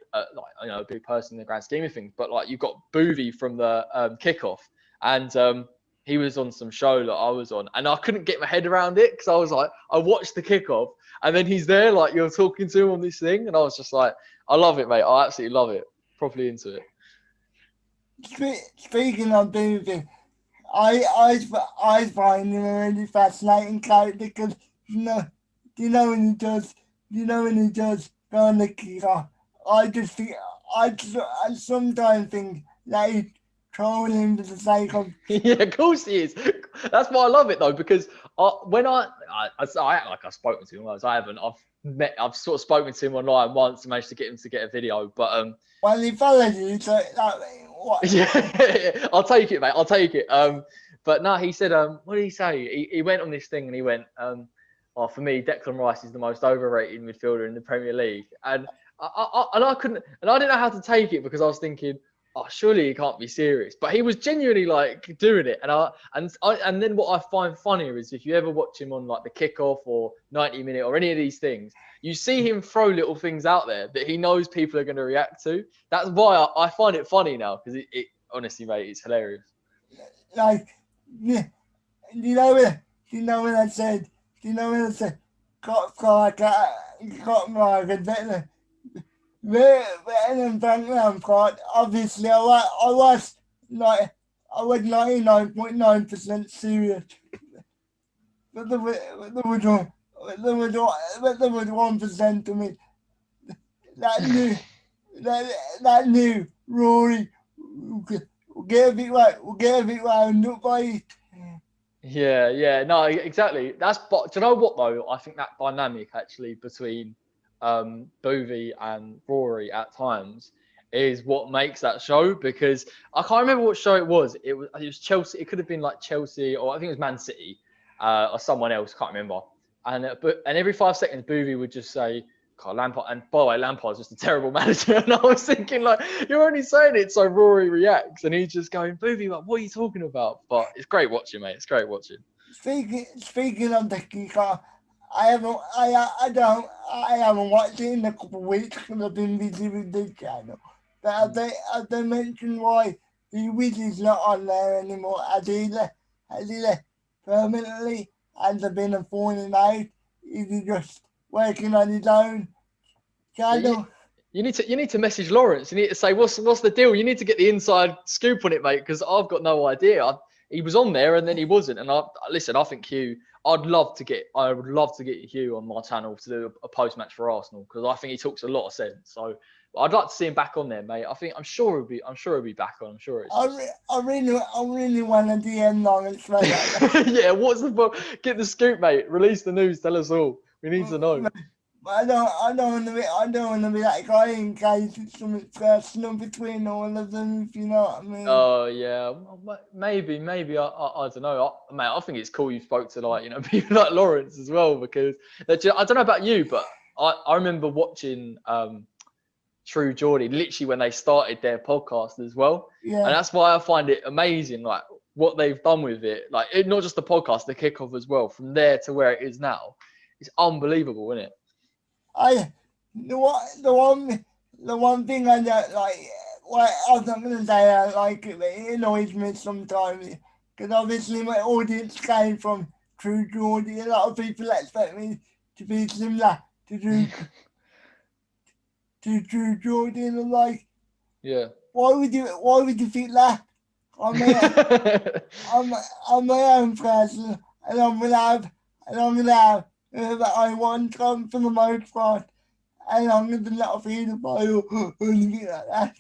big person in the grand scheme of things, but like you've got Boovy from the kickoff, and he was on some show that I was on, and I couldn't get my head around it because I was like, I watched the kickoff, and then he's there, like you're talking to him on this thing, and I was just like, I love it, mate. I absolutely love it. Properly into it. Speaking of Beavis, I find him a really fascinating character because you know, you know when he does, when he does go on the kicker, I just think, I sometimes think that he's trolling for the sake of, Yeah, of course he is. That's why I love it though, because when I act like I've spoken to him, whereas I haven't. I've sort of spoken to him online once and managed to get him to get a video, but well, he followed you, so that, what? yeah, I'll take it, mate. I'll take it. But no, he said, what did he say? He went on this thing and he went, oh, for me, Declan Rice is the most overrated midfielder in the Premier League, and I couldn't, and I didn't know how to take it because I was thinking, oh, surely he can't be serious. But he was genuinely like doing it, and then what I find funnier is if you ever watch him on like the kickoff or 90-minute or any of these things, you see him throw little things out there that he knows people are going to react to. That's why I find it funny now because it honestly, mate, it's hilarious. Like, yeah, you know when, I said, when I said, got Mark and better than Frank Lampard. Obviously, like, I was 99.9% serious, but there was 1% to me that knew that knew Rory will get a bit wound up by it. Yeah, no, exactly. But do you know what though? I think that dynamic actually between Bovey and Rory at times is what makes that show because I can't remember what show it was. It was Chelsea. It could have been like Chelsea or I think it was Man City or someone else. Can't remember. and every 5 seconds, Boovy would just say, God, Lampard. And by the way, Lampard's just a terrible manager. And I was thinking, like, you're only saying it so Rory reacts, and he's just going, Boovy, like, what are you talking about? But it's great watching, mate. It's great watching. Speaking of the kicker, I haven't watched it in a couple of weeks because I've been busy with the channel. But have they mentioned why the Wiz is not on there anymore? Has he left permanently? Has there been a falling out? Is he just working on his own Yeah, channel? you need to message Lawrence. You need to say what's the deal. You need to get the inside scoop on it, mate, because I've got no idea. He was on there and then he wasn't. And listen, I think Hugh. I would love to get Hugh on my channel to do a post match for Arsenal because I think he talks a lot of sense. So I'd like to see him back on there, mate. I'm sure he'll be back on. I'm sure it's. I really want to DM Lawrence right now. Yeah, what's the get the scoop, mate? Release the news. Tell us all. We need to know. I don't want to be that guy in case it's something personal between all of them, if you know what I mean. Oh yeah, maybe I don't know, mate. I think it's cool you spoke to people like Lawrence as well because I don't know about you, but I remember watching True Geordie literally when they started their podcast as well, and that's why I find it amazing, like what they've done with it, like not just the podcast, the kickoff as well, from there to where it is now. It's unbelievable, isn't it? The one thing I don't like, well, I'm not going to say I like it, but it annoys me sometimes because obviously my audience came from True Geordie. A lot of people expect me to be similar to True Geordie, and I'm like, yeah. Why would you think that? I'm my own person, and I'm gonna have whoever I want from for the most part. And I'm going to not feel about or anything like that.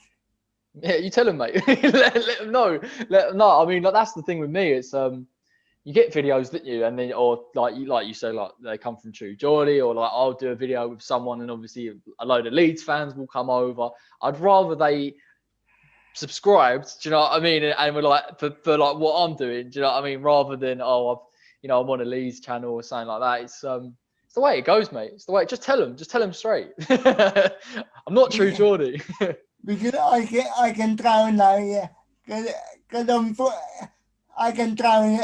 Yeah, you tell them, mate. let them know. I mean, like, that's the thing with me. It's you get videos, don't you? And then, or like you say, like they come from True Geordie, or like I'll do a video with someone, and obviously a load of Leeds fans will come over. I'd rather they subscribed. Do you know what I mean? And we're like for like what I'm doing. Do you know what I mean? Rather than I'm on a Leeds channel or something like that. It's the way it goes, mate. It's the way. Just tell them straight. I'm not True Geordie. Because I can drown now, yeah. Because I can drown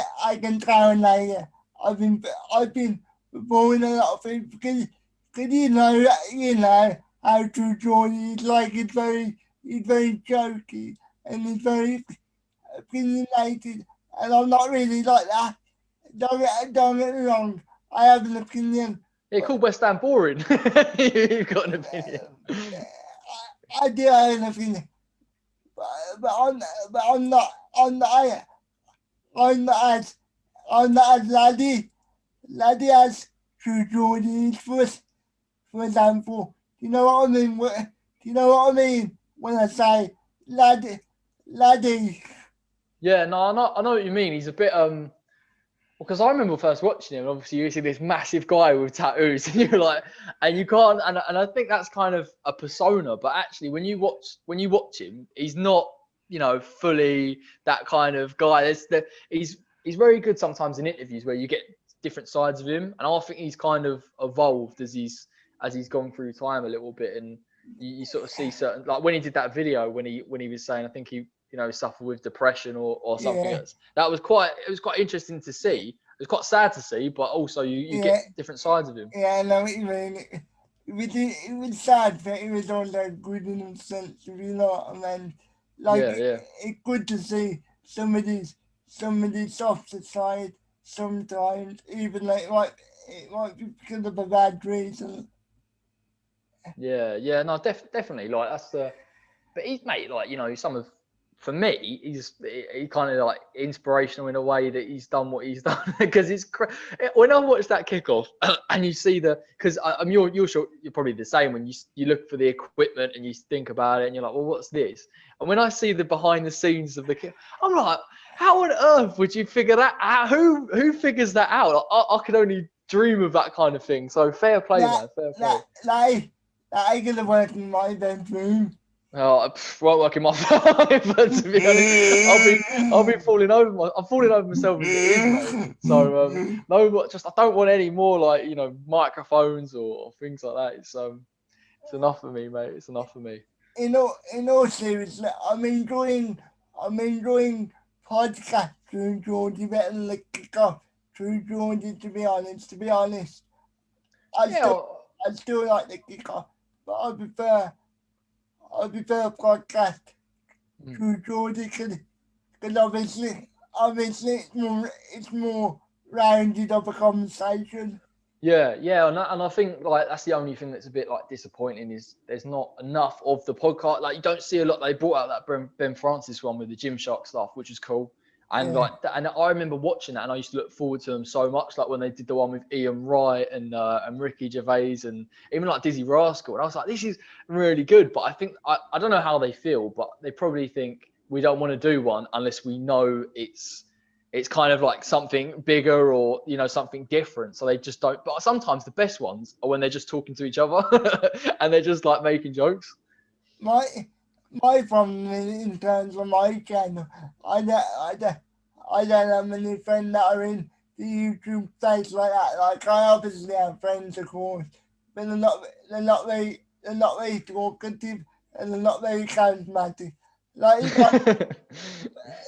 now, yeah. I've been born a lot of people because you know how True Geordie is like. He's very jokey and he's very opinionated, and I'm not really like that. Don't get me wrong. I have an opinion. Yeah, call West Ham boring. You've got an opinion. I do have an opinion, but I'm not as laddie as True Geordie is for example. Do you know what I mean? Do you know what I mean when I say laddie? Yeah, no, I know what you mean. He's a bit because I remember first watching him, obviously you see this massive guy with tattoos, and you're like, and you can't, and I think that's kind of a persona, but actually when you watch him, he's not, fully that kind of guy. He's very good sometimes in interviews where you get different sides of him, and I think he's kind of evolved as he's gone through time a little bit, and you sort of see certain, like when he did that video when he was saying, I think he suffer with depression or something. Yeah. It was quite interesting to see. It was quite sad to see, but also you get different sides of him. Yeah, I know what you mean. It was sad, but it was also good in a sense, if you know what I mean. Like, it's good to see somebody's softer side sometimes, even like it might be because of a bad reason. Yeah, no, definitely. Like that's but he's mate, like some of. For me, he kind of like inspirational in a way that he's done what he's done because it's when I watch that kickoff and you see because you're sure you're probably the same when you look for the equipment and you think about it and you're like, well, what's this? And when I see the behind the scenes of the kick, I'm like, how on earth would you figure that out? Who figures that out? I could only dream of that kind of thing. So fair play, man. Fair play. That ain't gonna work in my bedroom. Won't work in my life, but to be honest, I'll be falling over. I'm falling over myself as it is, mate. So no, just I don't want any more like microphones or things like that. It's enough for me, mate. It's enough for me. In all seriousness, I'm enjoying podcasts through Geordie better than the kickoff through Geordie. To be honest, I still Yeah. I still like the kickoff, but I prefer podcast Mm. through Geordie because obviously it's more rounded of a conversation. Yeah, and I think like that's the only thing that's a bit like disappointing is there's not enough of the podcast. Like you don't see a lot. They brought out that Ben Francis one with the Gymshark stuff, which is cool. And Yeah. like, and I remember watching that, and I used to look forward to them so much. Like when they did the one with Ian Wright and Ricky Gervais, and even like Dizzy Rascal, and I was like, this is really good. But I think I don't know how they feel, but they probably think we don't want to do one unless we know it's kind of like something bigger or something different, so they just don't. But sometimes the best ones are when they're just talking to each other and they're just like making jokes. My my problem in terms of my channel, I don't have many friends that are in the YouTube space like that. Like I obviously have friends, of course, but they're not very talkative and they're not very charismatic. Like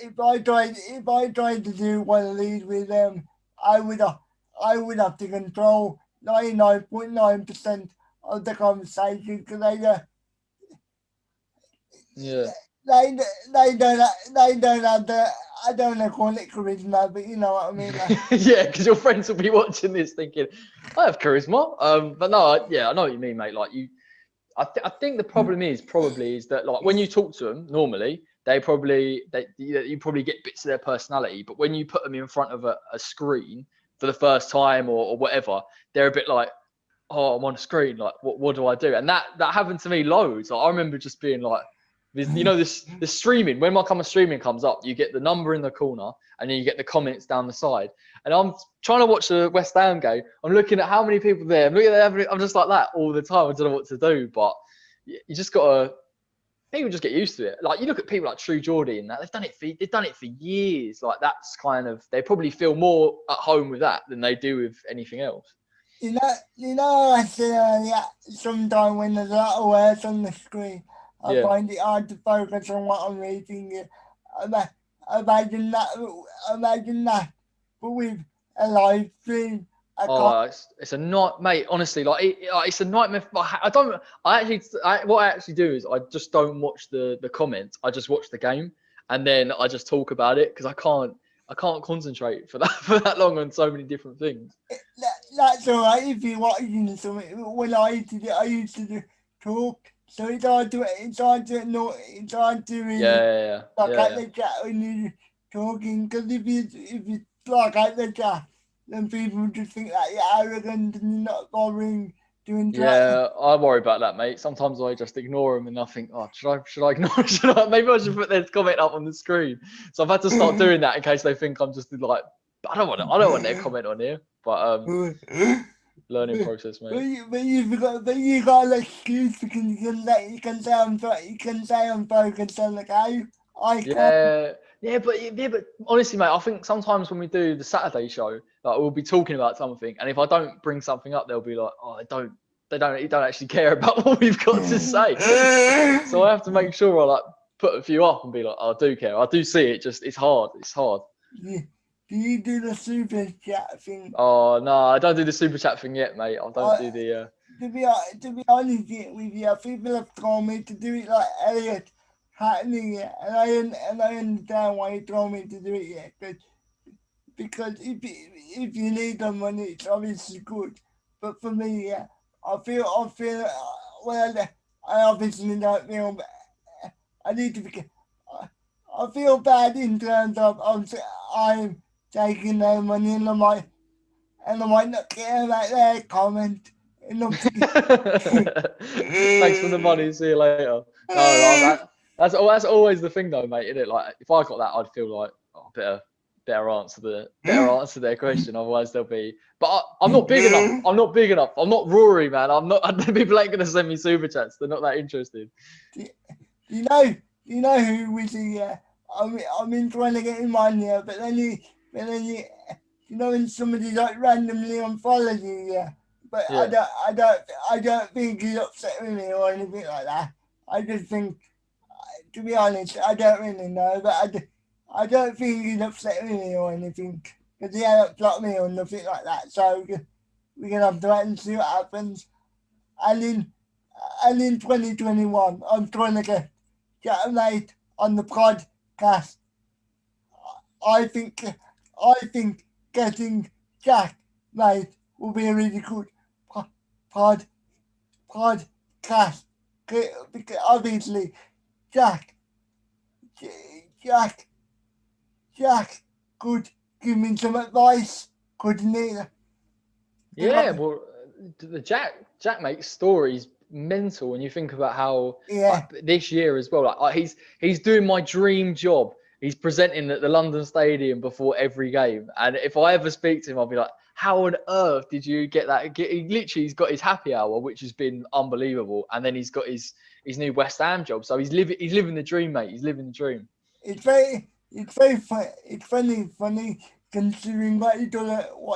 if I tried to do one of these with them, I would have I would have to control 99.9% of the conversation because Yeah. they they don't have the, I don't want to call it charisma, but you know what I mean. Yeah, because your friends will be watching this thinking I have charisma. But no, yeah, I know what you mean, mate. Like I think the problem is probably is that like when you talk to them normally, you probably get bits of their personality, but when you put them in front of a screen for the first time or whatever, they're a bit like, oh, I'm on a screen, like what do I do? And that happened to me loads. Like, I remember just being like, this streaming, when my kind of streaming comes up, you get the number in the corner and then you get the comments down the side. And I'm trying to watch the West Ham game. I'm looking at how many people there. I'm just like that all the time. I don't know what to do, but you just gotta. People just get used to it. Like you look at people like True Geordie and that they've done it for years. Like that's kind of they probably feel more at home with that than they do with anything else. I said earlier, sometimes when there's a lot of words on the screen, I Yeah. find it hard to focus on what I'm reading. Ima- Imagine that, imagine that, but with a live stream, I can't. Oh, it's a night, mate. Honestly, it's a nightmare. I don't. What I actually do is I just don't watch the comments. I just watch the game, and then I just talk about it because I can't concentrate for that for that long on so many different things. That's all right if you're watching something. When I used to talk, so it's hard to really Yeah, yeah, look yeah, at yeah. the chat when you're talking. Because if you look at the chat, then people just think that you're arrogant and you're not bothering to interact. Yeah, I worry about that, mate. Sometimes I just ignore them and I think, oh, should I ignore? Maybe I should put their comment up on the screen. So I've had to start doing that in case they think I'm just like, I don't want their comment on here. But learning process, But mate. you got an excuse because you can say I'm focused on the game. I can't. Yeah, but honestly, mate, I think sometimes when we do the Saturday show, like we'll be talking about something, and if I don't bring something up, they'll be like, "Oh, they don't actually care about what we've got to say." So I have to make sure I like put a few up and be like, "I do care, I do see it. Just it's hard, it's hard." Do you do the super chat thing? Oh no, I don't do the super chat thing yet, mate. I don't I, do the. to be honest with you, people have told me to do it like Elliot happening it, and I understand why he told me to do it yet. Because if you need the money, it's obviously good. But for me, yeah, I feel well. I obviously don't feel. I need to be. I, I feel bad in terms of I'm taking their money and I might not care about their comment enough to get. Thanks for the money. See you later. No, like that. That's always the thing, though, mate. Isn't it? Like if I got that, I'd feel like better answer their question. Otherwise, they'll be. But I'm not big enough. I'm not big enough. I'm not Rory, man. I'm not. People ain't gonna send me super chats. They're not that interested. you know, you know who was the? I've been trying to get him on here, but then you know, when somebody like randomly unfollows you, yeah. But Yeah. I don't think he's upset with me or anything like that. I just think, to be honest, I don't really know, but I don't think he's upset with me or anything because he hasn't blocked me or nothing like that. So we can have to wait and see what happens. And in 2021, I'm trying to get a mate on the podcast. I think I think getting Jack mate will be a really good pod podcast. Because obviously Jack Jack Jack could give me some advice, couldn't he? Yeah, Because, well, the Jack makes stories mental when you think about how like yeah, this year as well. He's doing my dream job. He's presenting at the London Stadium before every game, and if I ever speak to him, I'll be like, "How on earth did you get that?" He's got his happy hour, which has been unbelievable, and then he's got his new West Ham job. So he's living the dream, mate. He's living the dream. it's funny considering what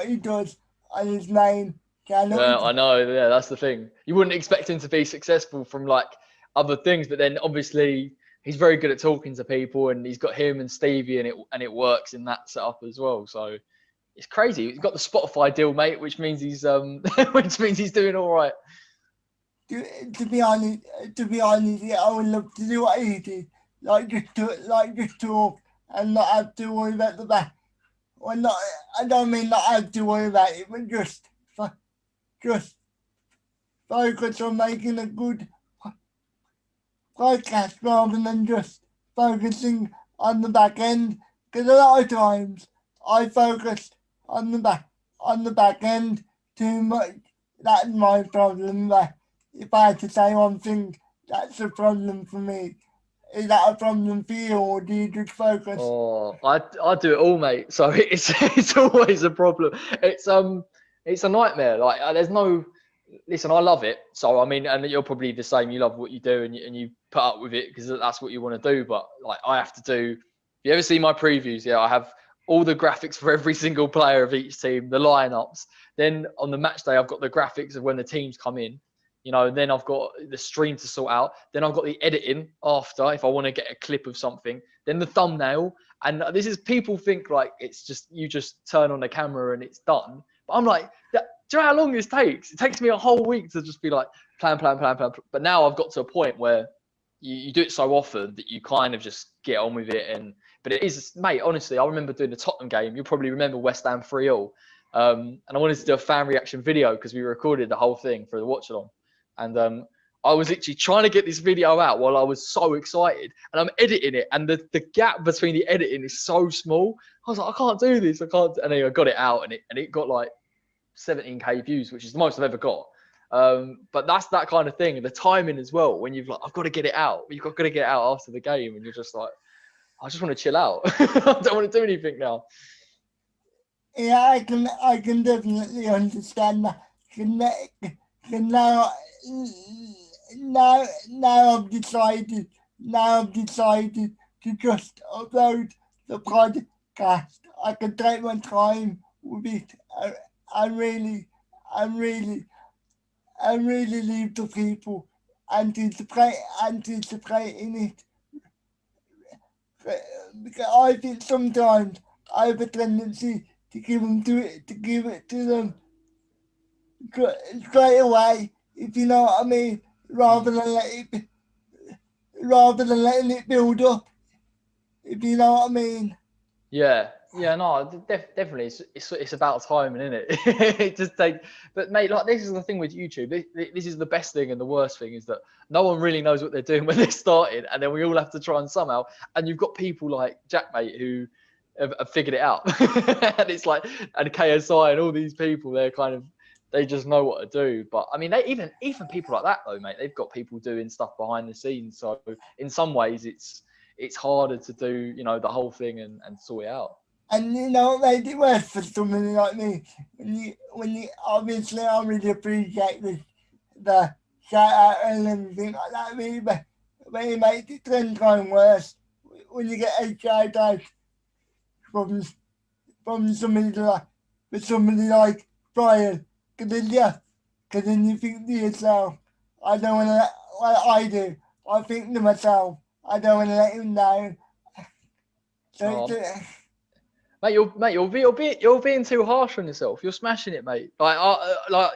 he does on his main channel. Yeah, I know. Yeah, that's the thing. You wouldn't expect him to be successful from like other things, but then obviously he's very good at talking to people, and he's got him and Stevie, and it works in that setup as well. So it's crazy. He's got the Spotify deal, mate, which means he's which means he's doing all right. To be honest, yeah, I would love to do what he did, like just talk and not have to worry about the back. Well, not I don't mean not have to worry about it, but just focus on making a good podcast rather than just focusing on the back end. Because a lot of times I focus on the back end too much. That's my problem. But if I had to say one thing, that's a problem for me. Is that a problem for you, or do you just focus? Oh, I do it all, mate. So it's always a problem. It's a nightmare. Like there's no listen. I love it. So I mean, and you're probably the same. You love what you do, and you put up with it because that's what you want to do. But like I have to do. If you ever see my previews, yeah, I have all the graphics for every single player of each team, the lineups. Then on the match day, I've got the graphics of when the teams come in. Then I've got the stream to sort out. Then I've got the editing after if I want to get a clip of something. Then the thumbnail. And this is people think like it's just you just turn on the camera and it's done. But I'm like, do you know how long this takes? It takes me a whole week to just be like plan, plan, plan, plan. But now I've got to a point where you do it so often that you kind of just get on with it. But it is, mate. Honestly, I remember doing the Tottenham game. You'll probably remember West Ham 3-0. And I wanted to do a fan reaction video because we recorded the whole thing for the watch along. And I was literally trying to get this video out while I was so excited, and I'm editing it, and the gap between the editing is so small. I was like, I can't do this. I can't. And then I got it out, and it got like 17K views, which is the most I've ever got. But that's that kind of thing, and the timing as well. When you've like, I've got to get it out. You've got to get it out after the game, and you're just like, I just want to chill out. I don't want to do anything now. Yeah, I can definitely understand that. Can, can now, now I've decided to just upload the podcast. I can take my time with it. I really, I really, I really leave the people anticipating it. Because I think sometimes I have a tendency to give it to them straight away, if you know what I mean, rather Mm. than rather than letting it build up, if you know what I mean. Yeah, no, definitely. It's about timing, isn't it? It just takes. But mate, like this is the thing with YouTube. This is the best thing and the worst thing is that no one really knows what they're doing when they're starting, and then we all have to try and somehow. And you've got people like Jack, mate, who have figured it out, and it's like and KSI and all these people. They just know what to do. But I mean, even people like that though, mate, they've got people doing stuff behind the scenes. So in some ways, it's harder to do, the whole thing and sort it out. And you know what made it worse for somebody like me? When you obviously I really appreciate the shout out and everything like that, really, but it makes it 10 times worse when you get a shout out from from somebody like Brian Cadilla. Because then you think to yourself, I don't want to, like I do, I think to myself, I don't want to let him down. So, Oh, mate, you're being too harsh on yourself. You're smashing it, mate. Like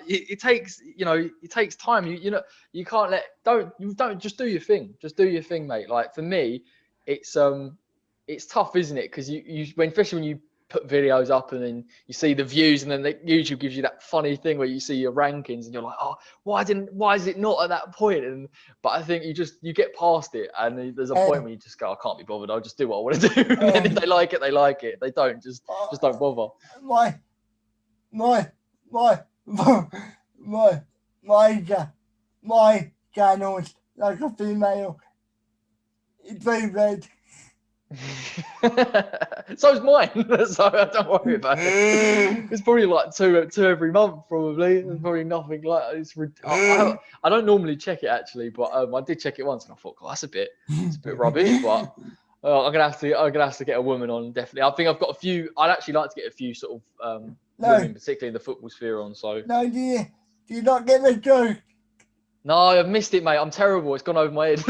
it takes, it takes time. You can't don't just do your thing. Just do your thing, mate. Like for me, it's it's tough, isn't it? Because especially when you put videos up and then you see the views and then YouTube gives you that funny thing where you see your rankings and you're like, oh, why is it not at that point? But I think you get past it and there's a point uh, where you just go, I can't be bothered. I'll just do what I want to do. And then if they like it, they like it. If they don't, just don't bother. my, my, my, my, my channel is like a female. It's very red. So's mine, so don't worry about it. It's probably like two every month, probably. There's probably nothing like it's. I don't normally check it actually, but I did check it once and I thought, oh, it's a bit rubbish. But I'm gonna have to get a woman on definitely. I think I've got a few. I'd actually like to get a few sort of women, particularly in the football sphere, on. So no, do you not get the joke? no, I've missed it, mate. I'm terrible. It's gone over my head.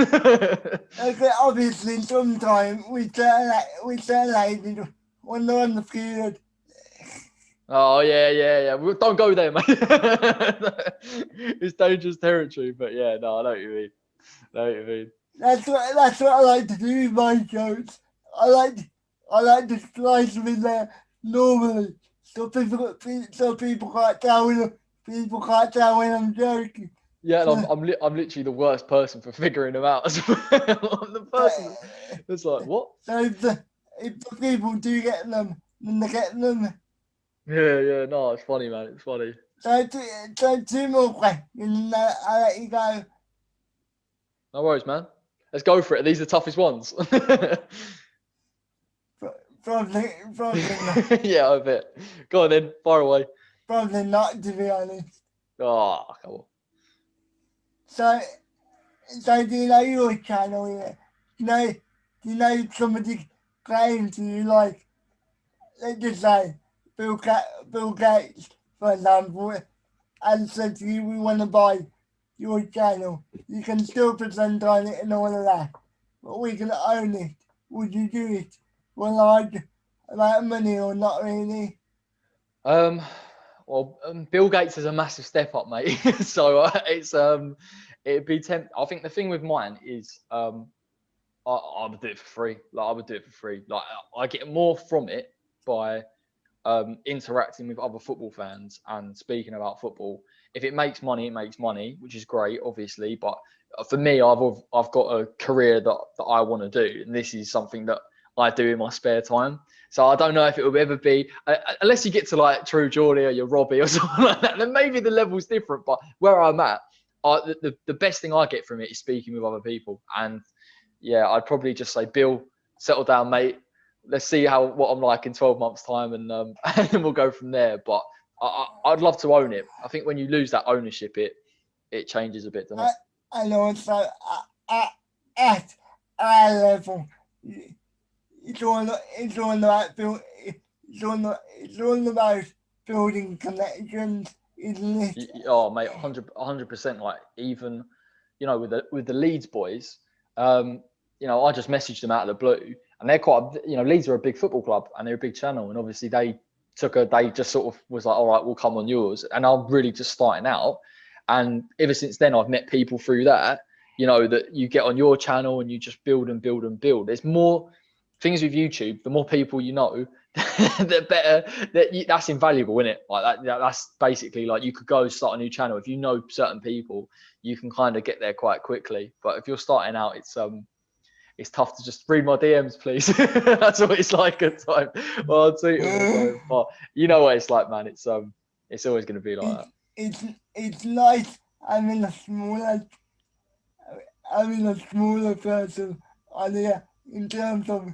Okay, obviously, sometimes we say ladies when they're on the period. Oh yeah. Don't go there, mate. It's dangerous territory. But yeah, no, I know what you mean. I know what you mean. That's what I like to do with my jokes. I like to slice them in there normally, so people can't tell when I'm joking. Yeah, and So, I'm literally the worst person for figuring them out as well. I'm the person that's like, what? so if the people do get them, then they get them. Yeah. No, it's funny, man. It's funny. So two more questions, and then I'll let you go. No worries, man. Let's go for it. These are the toughest ones. Probably, Yeah, I bet. Go on then, far away. probably not, to be honest. Oh, come on. So, so do you know your channel here? Do you know somebody claimed to you, like, let's just say, Bill Gates, for example, and said to you, we want to buy your channel. You can still present on it and all of that, but we can own it. Would you do it for a large amount of money or not really? Um, well, Bill Gates is a massive step up, mate. So it'd be I think the thing with mine is I would do it for free. Like I would do it for free. Like I get more from it by interacting with other football fans and speaking about football. If it makes money, it makes money, which is great, obviously. But for me, I've got a career that I want to do, and this is something that I do in my spare time. So I don't know if it will ever be, unless you get to like True Geordie or your Robbie or something like that, then maybe the level's different. But where I'm at, the best thing I get from it is speaking with other people. And yeah, I'd probably just say, Bill, settle down, mate. Let's see what I'm like in 12 months' time, and and then we'll go from there. But I'd love to own it. I think when you lose that ownership, it changes a bit, doesn't it? And also at our level, it's all about building connections, isn't it? Oh, mate, 100%. Like even, with the Leeds boys, I just messaged them out of the blue, and they're Leeds are a big football club and they're a big channel, and obviously they just sort of was like, all right, we'll come on yours, and I'm really just starting out, and ever since then I've met people through that, that you get on your channel and you just build and build and build. There's more things with YouTube. The more people you know, the better. That's invaluable, isn't it? Like that's basically like you could go start a new channel if you know certain people. You can kind of get there quite quickly. But if you're starting out, it's tough to just read my DMs, please. That's what it's like at times. Well, I'll tweet all the time. But you know what it's like, man. It's always going to be like that. It's nice having a smaller person on here in terms of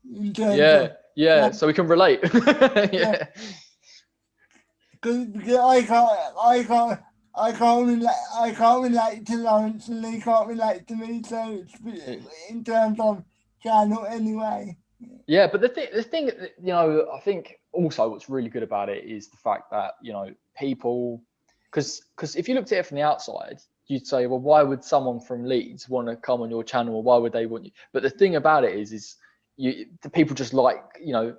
Yeah. So we can relate. Yeah. Because I can't I can't relate to Lawrence, and he can't relate to me. So it's in terms of channel anyway. Yeah, but the thing, I think also what's really good about it is the fact that people, because if you looked at it from the outside, you'd say, well, why would someone from Leeds want to come on your channel, or why would they want you? But the thing about it is the people just like,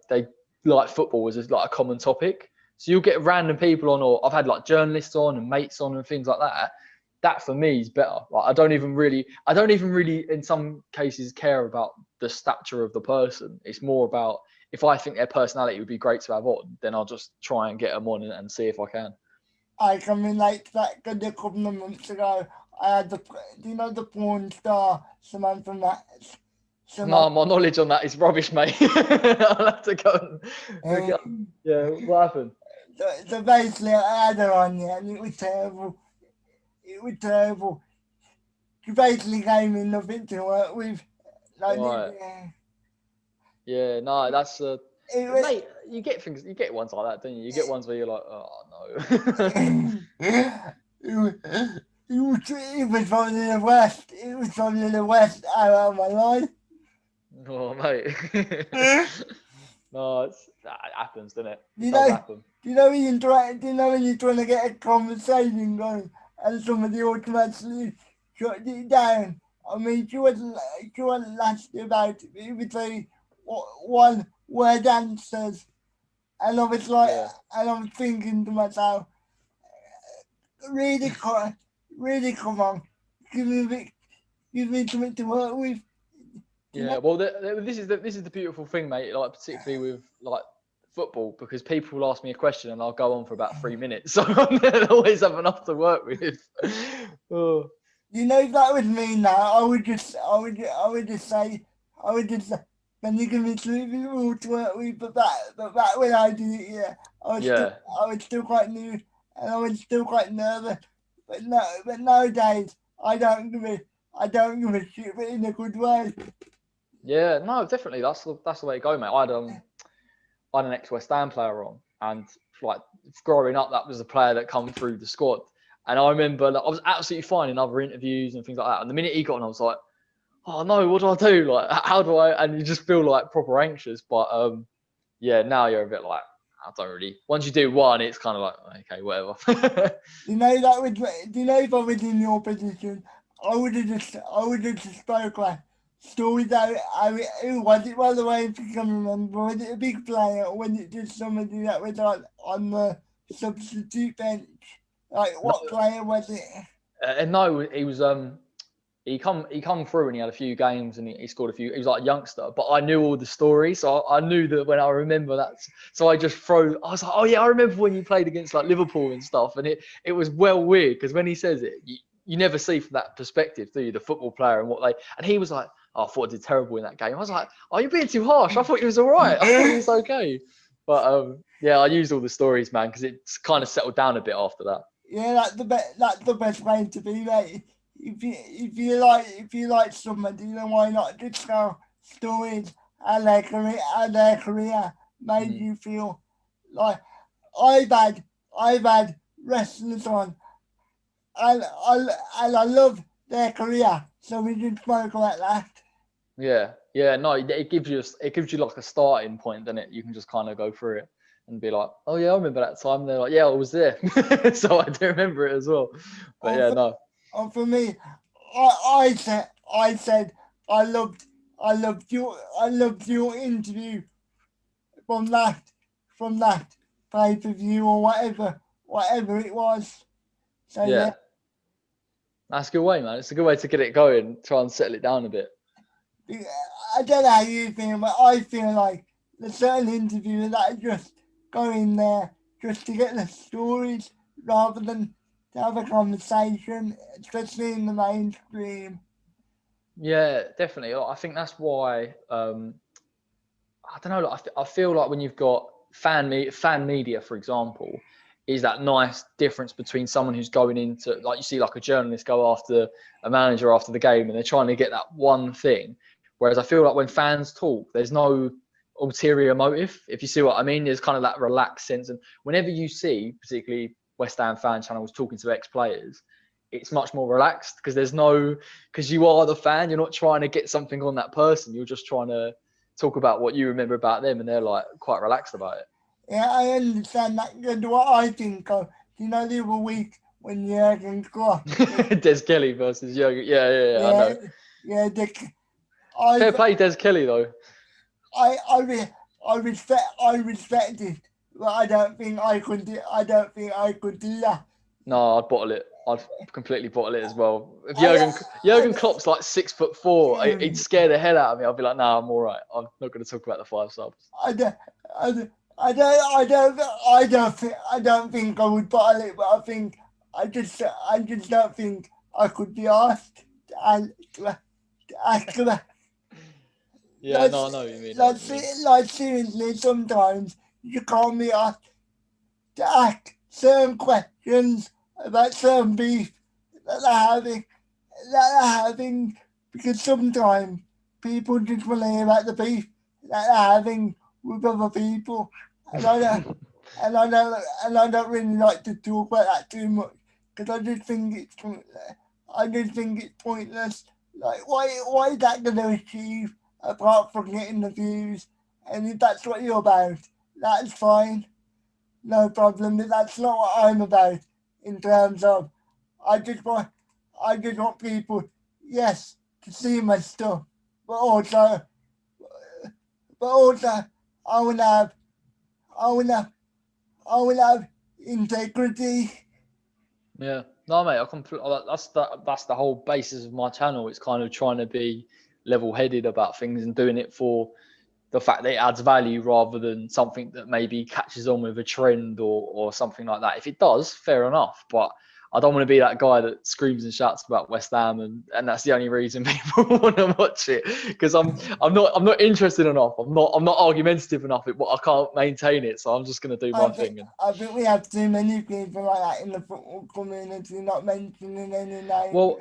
they like football as like a common topic. So you'll get random people on, or I've had like journalists on and mates on and things like that. That for me is better. Like I don't even really, in some cases care about the stature of the person. It's more about if I think their personality would be great to have on, then I'll just try and get them on and see if I can. I can relate to that because a couple of months ago, I had the porn star Samantha Max. No, Samantha, my knowledge on that is rubbish, mate. I'll have to go and look it up. Yeah, what happened? so basically, I had her on, yeah, and it was terrible. It was terrible. She basically gave me nothing to work with. Like, Right. Yeah, no, that's it was, mate. You get ones like that, don't you? You get ones where you're like, oh no. it was probably the worst. It was probably the worst hour of my life. Oh, mate. No, that happens, doesn't it? It You does know, happen. do you know when you're trying to get a conversation going and somebody automatically shut it down? I mean, she wasn't last about it. It was like one word answers, and I was like, Yeah. and I'm thinking to myself, really, really, come on, give me a bit, give me something to work with. Do you know? Yeah, well, this is the beautiful thing, mate. Like particularly with like football, because people will ask me a question and I'll go on for about 3 minutes, so I always have enough to work with. Oh, You know, if that was me now, I would just say, I would just say, can you give me three people to work with? But back when I did it, yeah, yeah, I was still quite new, and I was still quite nervous. But nowadays, I don't give a shit, but in a good way. yeah. No, definitely. That's the way to go, mate. I had an ex-West Ham player on, and like growing up, that was the player that come through the squad. And I remember that I was absolutely fine in other interviews and things like that. And the minute he got on, I was like, oh no, what do I do? Like, how do I? And you just feel like proper anxious. But yeah, now you're a bit like, I don't really. Once you do one, it's kind of like, okay, whatever. You know that would. Do you know if I was in your position, I would have just spoke like stories out. Who was it, by the way, if you can remember? Was it a big player, or was it just somebody that was on the substitute bench? Like, No, what player was it? no, he was he come through and he had a few games and he scored a few. He was like a youngster, but I knew all the stories, so I knew that when I remember that. So I just throw. I was like, oh yeah, I remember when you played against like Liverpool and stuff, and it was well weird because when he says it, you never see from that perspective, do you? The football player and what they. And he was like, oh, I thought I did terrible in that game. I was like, oh, you're being too harsh. I thought he was all right. I thought he was okay. But yeah, I used all the stories, man, because it's kind of settled down a bit after that. Yeah, that's the best way to be, mate. If you like somebody, then why not just tell stories how their career made Mm. you feel. Like I've had I've had wrestlers on, and I love their career, so we just spoke about that. Yeah, yeah, no, it gives you like a starting point, doesn't it? You can just kind of go through it and be like, oh yeah, I remember that time. And they're like, yeah, I was there, so I do remember it as well. But Or yeah, for, no, or for me, I said I loved I loved your interview from that pay per view or whatever it was. So yeah, yeah, that's a good way, man. It's a good way to get it going, try and settle it down a bit. I don't know how you feel, but I feel like there's certain interviewers that are just going there just to get the stories rather than to have a conversation, especially in the mainstream. Yeah, definitely. I think that's why. I don't know. Like, I feel like when you've got fan media, for example, is that nice difference between someone who's going into, like, you see like a journalist go after a manager after the game and they're trying to get that one thing. Whereas I feel like when fans talk, there's no ulterior motive. If you see what I mean, there's kind of that relaxed sense. And whenever you see, particularly West Ham fan channels talking to ex-players, it's much more relaxed because you are the fan. You're not trying to get something on that person. You're just trying to talk about what you remember about them, and they're like quite relaxed about it. Yeah, I understand that. Good. What I think of, you know, the other week when Jurgen Klopp, Des Kelly versus Jurgen. Yeah. I yeah, know. yeah, Fair I've, play, Des Kelly though. I, I, re- I respect it, but I don't think I could do that. No, I'd bottle it. I'd completely bottle it as well. If I, Jurgen Klopp's like 6'4", he'd I, scare the hell out of me. I'd be like, nah, I'm all right. I'm not going to talk about the 5 subs. I don't, I don't, I don't think I would bottle it, but I just don't think I could be asked to ask that. Yeah, Like, no, I know what you mean. I know what you mean. like seriously, sometimes you can't be asked to ask certain questions about certain beef that they're having, because sometimes people just want to hear about the beef that they're having with other people, and I don't, and I don't really like to talk about that too much because I just think it's pointless. Like, why is that going to achieve apart from getting the views? And if that's what you're about, that's fine, no problem. But that's not what I'm about. In terms of, I just want, I just want people, yes, to see my stuff, but also, but also, I will have, I will have, I will have integrity. Yeah, no, mate. That's the whole basis of my channel. It's kind of trying to be level-headed about things and doing it for the fact that it adds value rather than something that maybe catches on with a trend or something like that. If it does, fair enough. But I don't want to be that guy that screams and shouts about West Ham, and that's the only reason people want to watch it because I'm not interested enough. I'm not argumentative enough. But I can't maintain it, so I'm just going to do my thing. I think we have too many people like that in the football community, not mentioning any names. Well,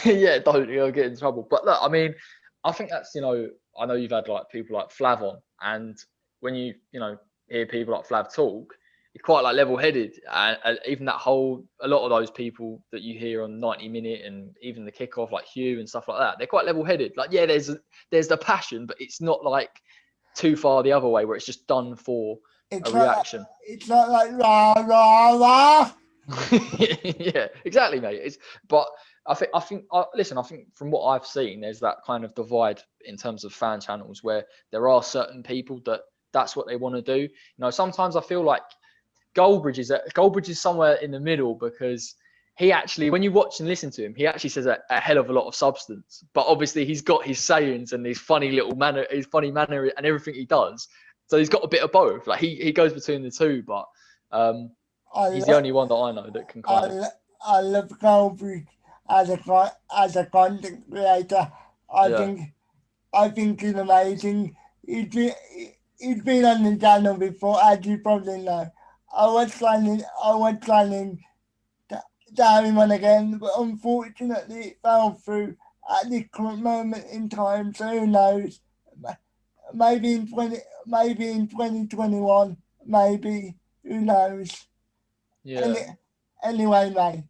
yeah, don't get in trouble. But look, I mean, I think that's I know you've had like people like Flav on, and when you hear people like Flav talk, you're quite like level-headed, and even a lot of those people that you hear on 90 Minute and even the kickoff, like Hugh and stuff like that, they're quite level-headed. Like, yeah, there's the passion, but it's not like too far the other way where it's just done for a reaction. It's not like rah rah rah. Yeah, exactly, mate. But listen. I think from what I've seen, there's that kind of divide in terms of fan channels where there are certain people that's what they want to do. Sometimes I feel like Goldbridge is somewhere in the middle because he actually, when you watch and listen to him, he actually says a hell of a lot of substance. But obviously, he's got his sayings and his funny manner, and everything he does. So he's got a bit of both. Like he goes between the two, but. He's the only one that I know that can kind of. I love Goldbridge as a content creator. I Yeah. think I think he's amazing. He's been on the channel before, as you probably know. I was planning to have him on again, but unfortunately it fell through at this current moment in time. So who knows? Maybe in 2021, maybe, who knows? Yeah. Any, anyway, mate.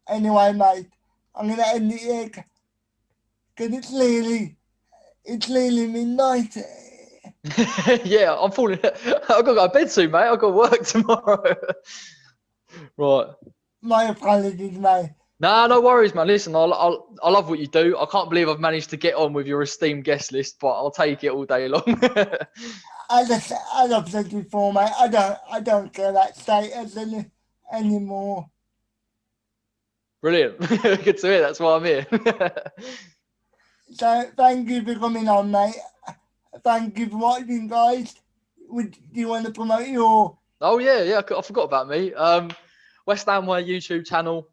Anyway, mate. I'm gonna end it here because it's nearly midnight. Yeah, I'm falling. I've got to go to bed soon, mate. I've got to work tomorrow. Right. My apologies, mate. Nah, no worries, man. Listen, I love what you do. I can't believe I've managed to get on with your esteemed guest list, but I'll take it all day long. As I've said before, mate, I don't care that status anymore. Brilliant. Good to hear. That's why I'm here. So thank you for coming on, mate. Thank you for watching, guys. Do you want to promote your? Oh yeah. I forgot about me. West Ham YouTube channel.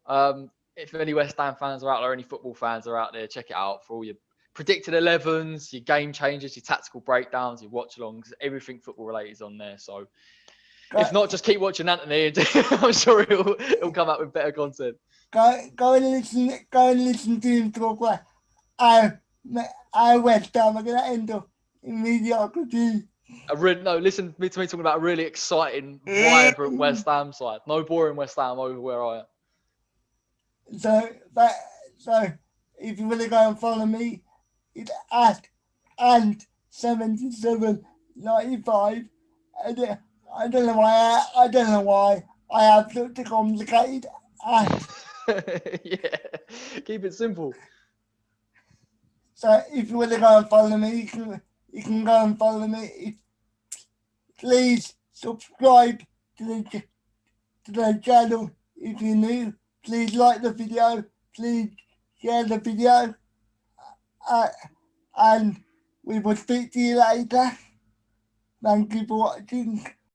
If any West Ham fans are out there, any football fans are out there, check it out for all your predicted 11s, your game changes, your tactical breakdowns, your watch alongs, everything football related is on there. So if not, just keep watching Anthony, and I'm sure he'll come up with better content. Go and listen to him talk about how West Ham are gonna end up in mediocrity. No, listen to me talking about a really exciting, vibrant West Ham side. No boring West Ham over where I am. So that so if you want to go and follow me, it's at and 7795. And I don't know why I have such a complicated at. Yeah, keep it simple. So if you want to go and follow me, you can go and follow me. Please subscribe to the channel if you're new. Please like the video. Please share the video. Uh, and we will speak to you later. Thank you for watching.